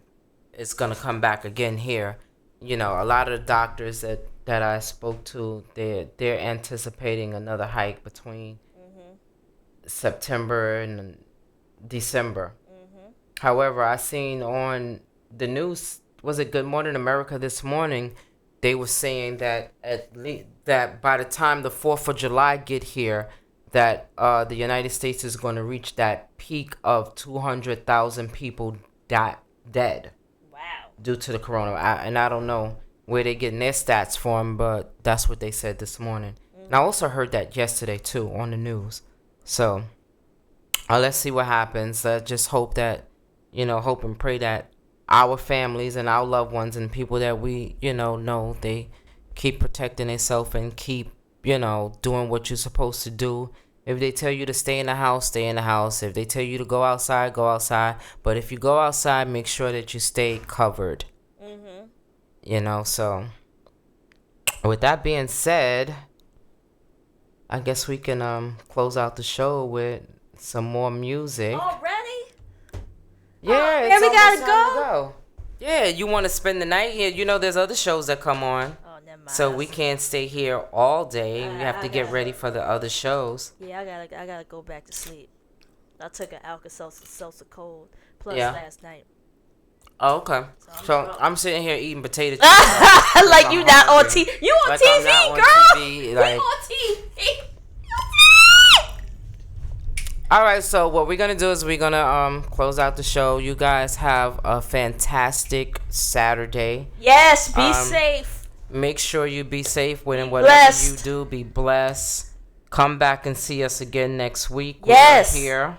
it's gonna come back again here. A lot of the doctors that I spoke to, they're anticipating another hike between September and December. Mm-hmm. However, I seen on the news, was it Good Morning America this morning, they were saying that that by the time the 4th of July get here, that the United States is going to reach that peak of 200,000 people dead. Wow. Due to the corona. And I don't know where they getting their stats from, but that's what they said this morning. Mm-hmm. And I also heard that yesterday too on the news. So let's see what happens. Just hope that, hope and pray that our families and our loved ones and people that we, know they keep protecting themselves and keep doing what you're supposed to do. If they tell you to stay in the house, stay in the house. If they tell you to go outside, go outside. But if you go outside, make sure that you stay covered. So with that being said, I guess we can close out the show with some more music. Already? Yeah, yeah, we gotta go. Yeah, you want to spend the night here? There's other shows that come on. Oh, never mind. So we can't stay here all day. We have to get ready for the other shows. Yeah, I gotta go back to sleep. I took an Alka-Seltzer cold plus Yeah. last night. Oh, okay. So I'm sitting here eating potato chips. Like you not on TV. You on Like TV, I'm not on girl. TV, like- You on TV. All right, so what we're gonna do is we're gonna close out the show. You guys have a fantastic Saturday. Yes, be safe. Make sure you be safe when whatever Blessed. you do. Be blessed. Come back and see us again next week. Yes. We're here.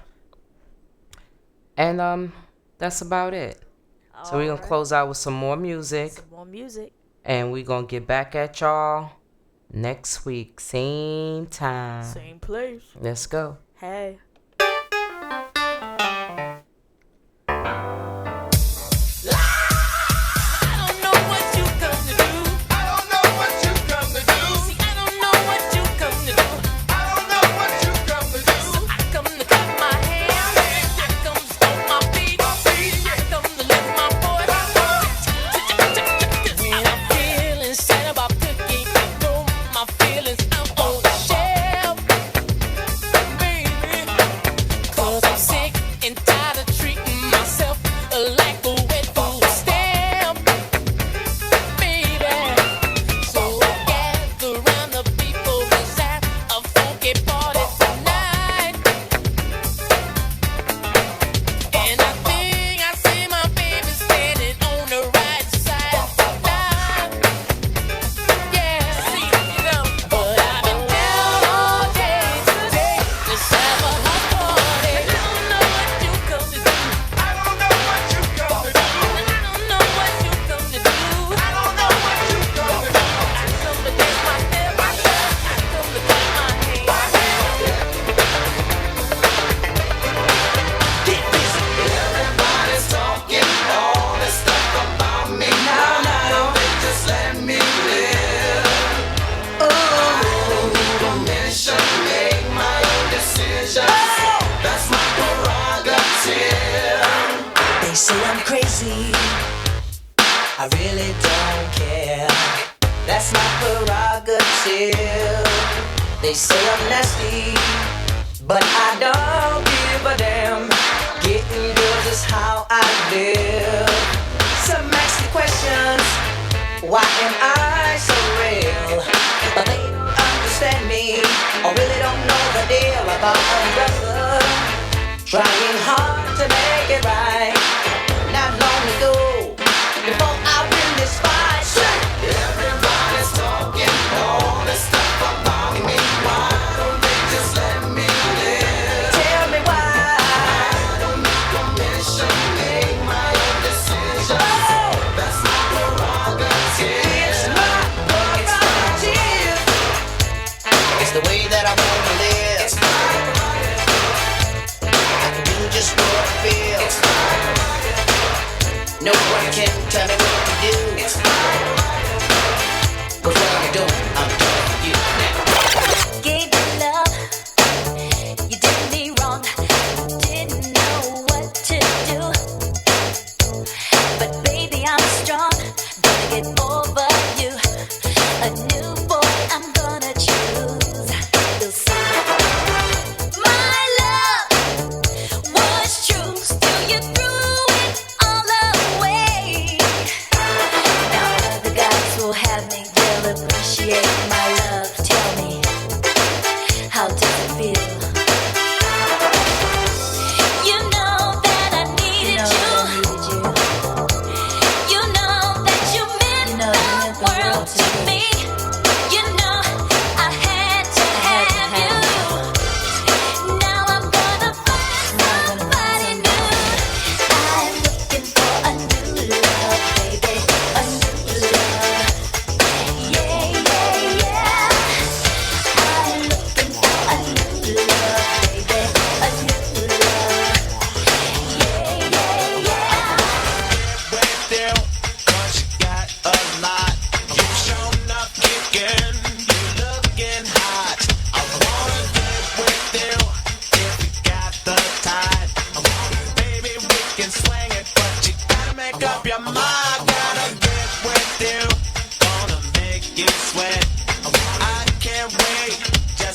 And that's about it. So we're gonna close out with some more music. And we're gonna get back at y'all next week, same time, Same place. Let's go. Hey. I really don't care. That's my prerogative. They say I'm nasty, but I don't give a damn. Getting girls is how I live. Some ask me questions, why am I so real? But they don't understand me, or really don't know the deal about a brother trying hard to make it right. Not long ago, before I win this fight, everybody's talking all this stuff about me. Why don't they just let me live? Tell me why. I don't need permission, make my own decision. That's my prerogative. It's my prerogative. It's the way that I wanna live. It's my prerogative. I can do just what I feel. It's my prerogative. No one can tell me what to do. It's my prerogative. 'Cause what I'm doing, I'm doing for you now. Gave you love, you did me wrong, didn't know what to do. But baby, I'm strong, gonna get over you. A new boy I'm gonna choose. You'll see. My love was true, still you threw it all away. Now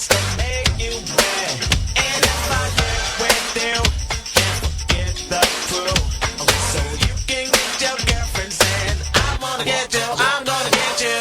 just to make you mad. And if I get with you, can't forget the crew. So you can get your girlfriend saying, I wanna get you, I'm gonna get you.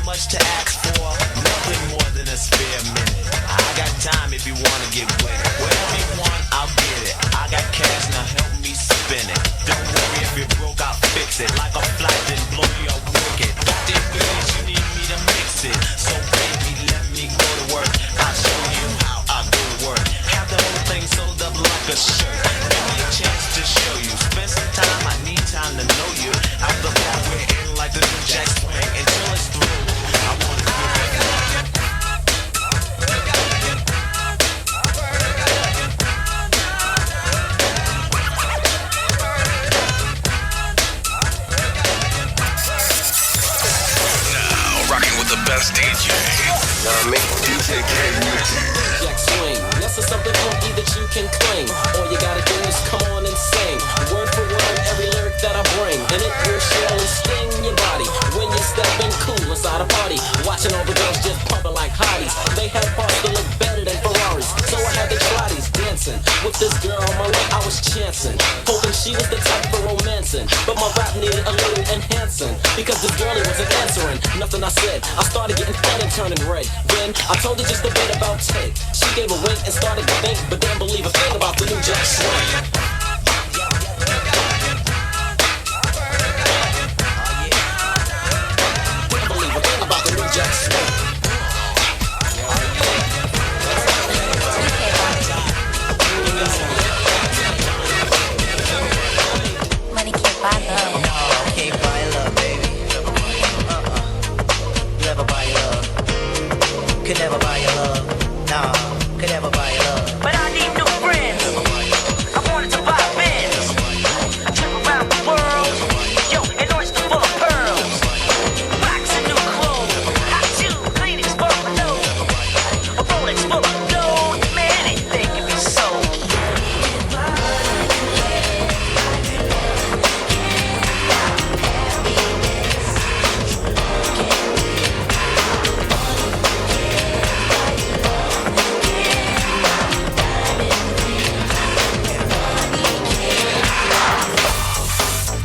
Much to ask for, nothing more than a spare minute. I got time if you wanna get with it. Whatever you want, I'll get it. I got cash, now help me spin it. Don't worry if you're broke, I'll fix it. Like a flat, then blow your wicket. Got them girls, you need me to mix it. So baby, let me go to work. I'll show you how I go to work. Have the whole thing sold up like a shirt. Give me a chance to show you. Spend some time, I need time to know you. After that, we're in like the new Jack Swing until it's through. The best DJ. Now me, DJ K-NIKKI. Jack Swing. This is something funky that you can cling. All you gotta do is come on and sing. Word for word, every lyric that I bring. And it will surely sting your body when you're stepping cool inside a party. Watching all the girls just pumping like hotties. They had parts that look better than Ferraris. So I had the trotties dancing. With this girl on my lap, I was chancing. Hoping she was the type for romancing. But my rap needed a little enhancing. Because this girlie wasn't answering nothing I said. I started getting fed and turning red. Then I told her just a bit about Ted. She gave a wink and started to think, but didn't believe a thing about the new Jack Swing. Didn't believe a thing about the new Jack Swing. Money can't buy love. No, can't buy love, baby. Never buy your love. Could never buy your love. Nah, could never buy your love. But I need new friends. I wanted to buy a Benz. I trip around the world. Yo, an oyster full of pearls. Rocks and new clothes. Hot shoes, Kleenex full of nose. A Rolex full of gold. Man, anything can be sold.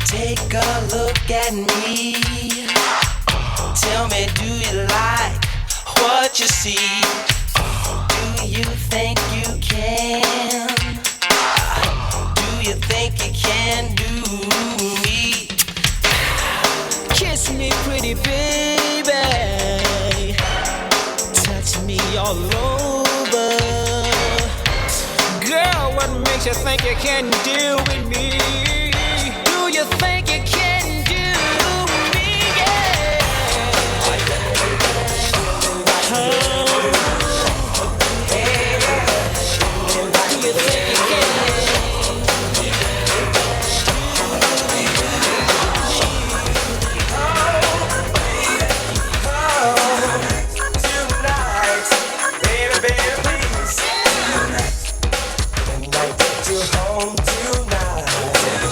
Take a look at me. Tell me, do you like what you see? Do you think you can? Do you think you can do me? Kiss me, pretty baby. Touch me all over. Girl, what makes you think you can deal with me? Do you think you can do me? Yeah. Do you think you can? Tonight, baby, baby, please. Can I get you home tonight?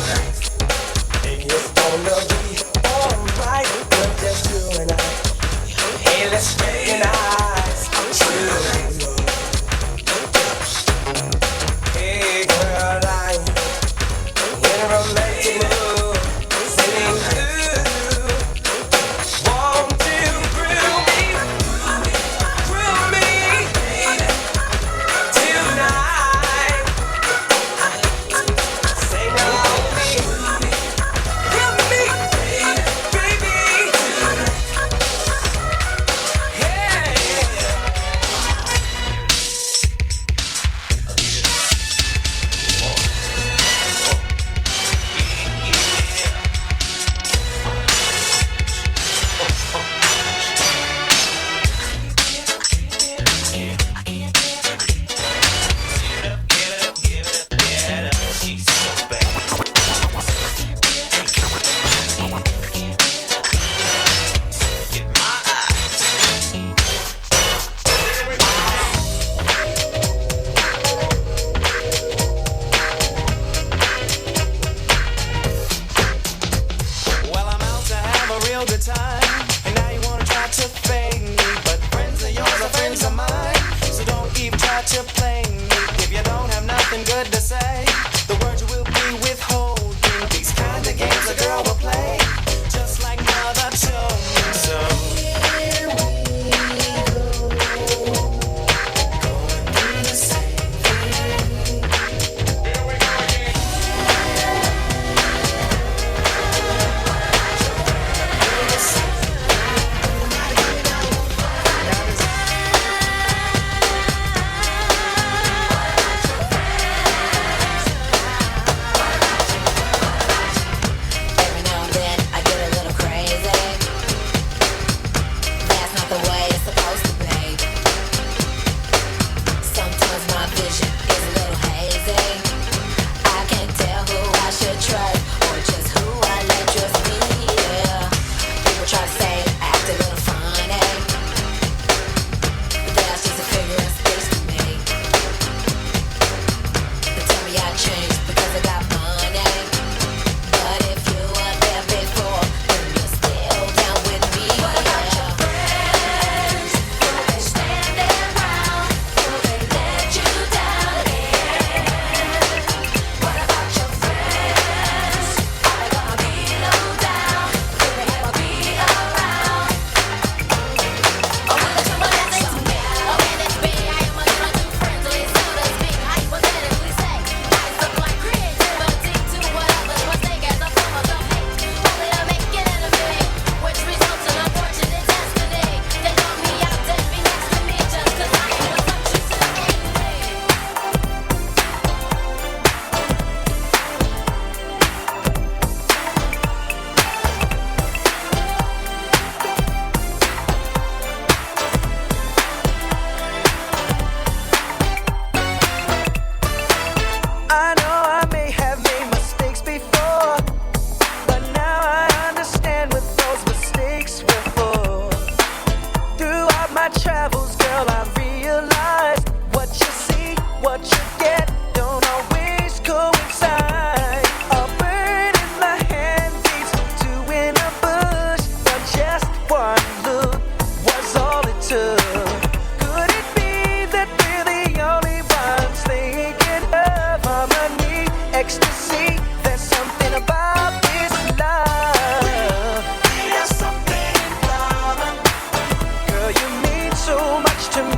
to me.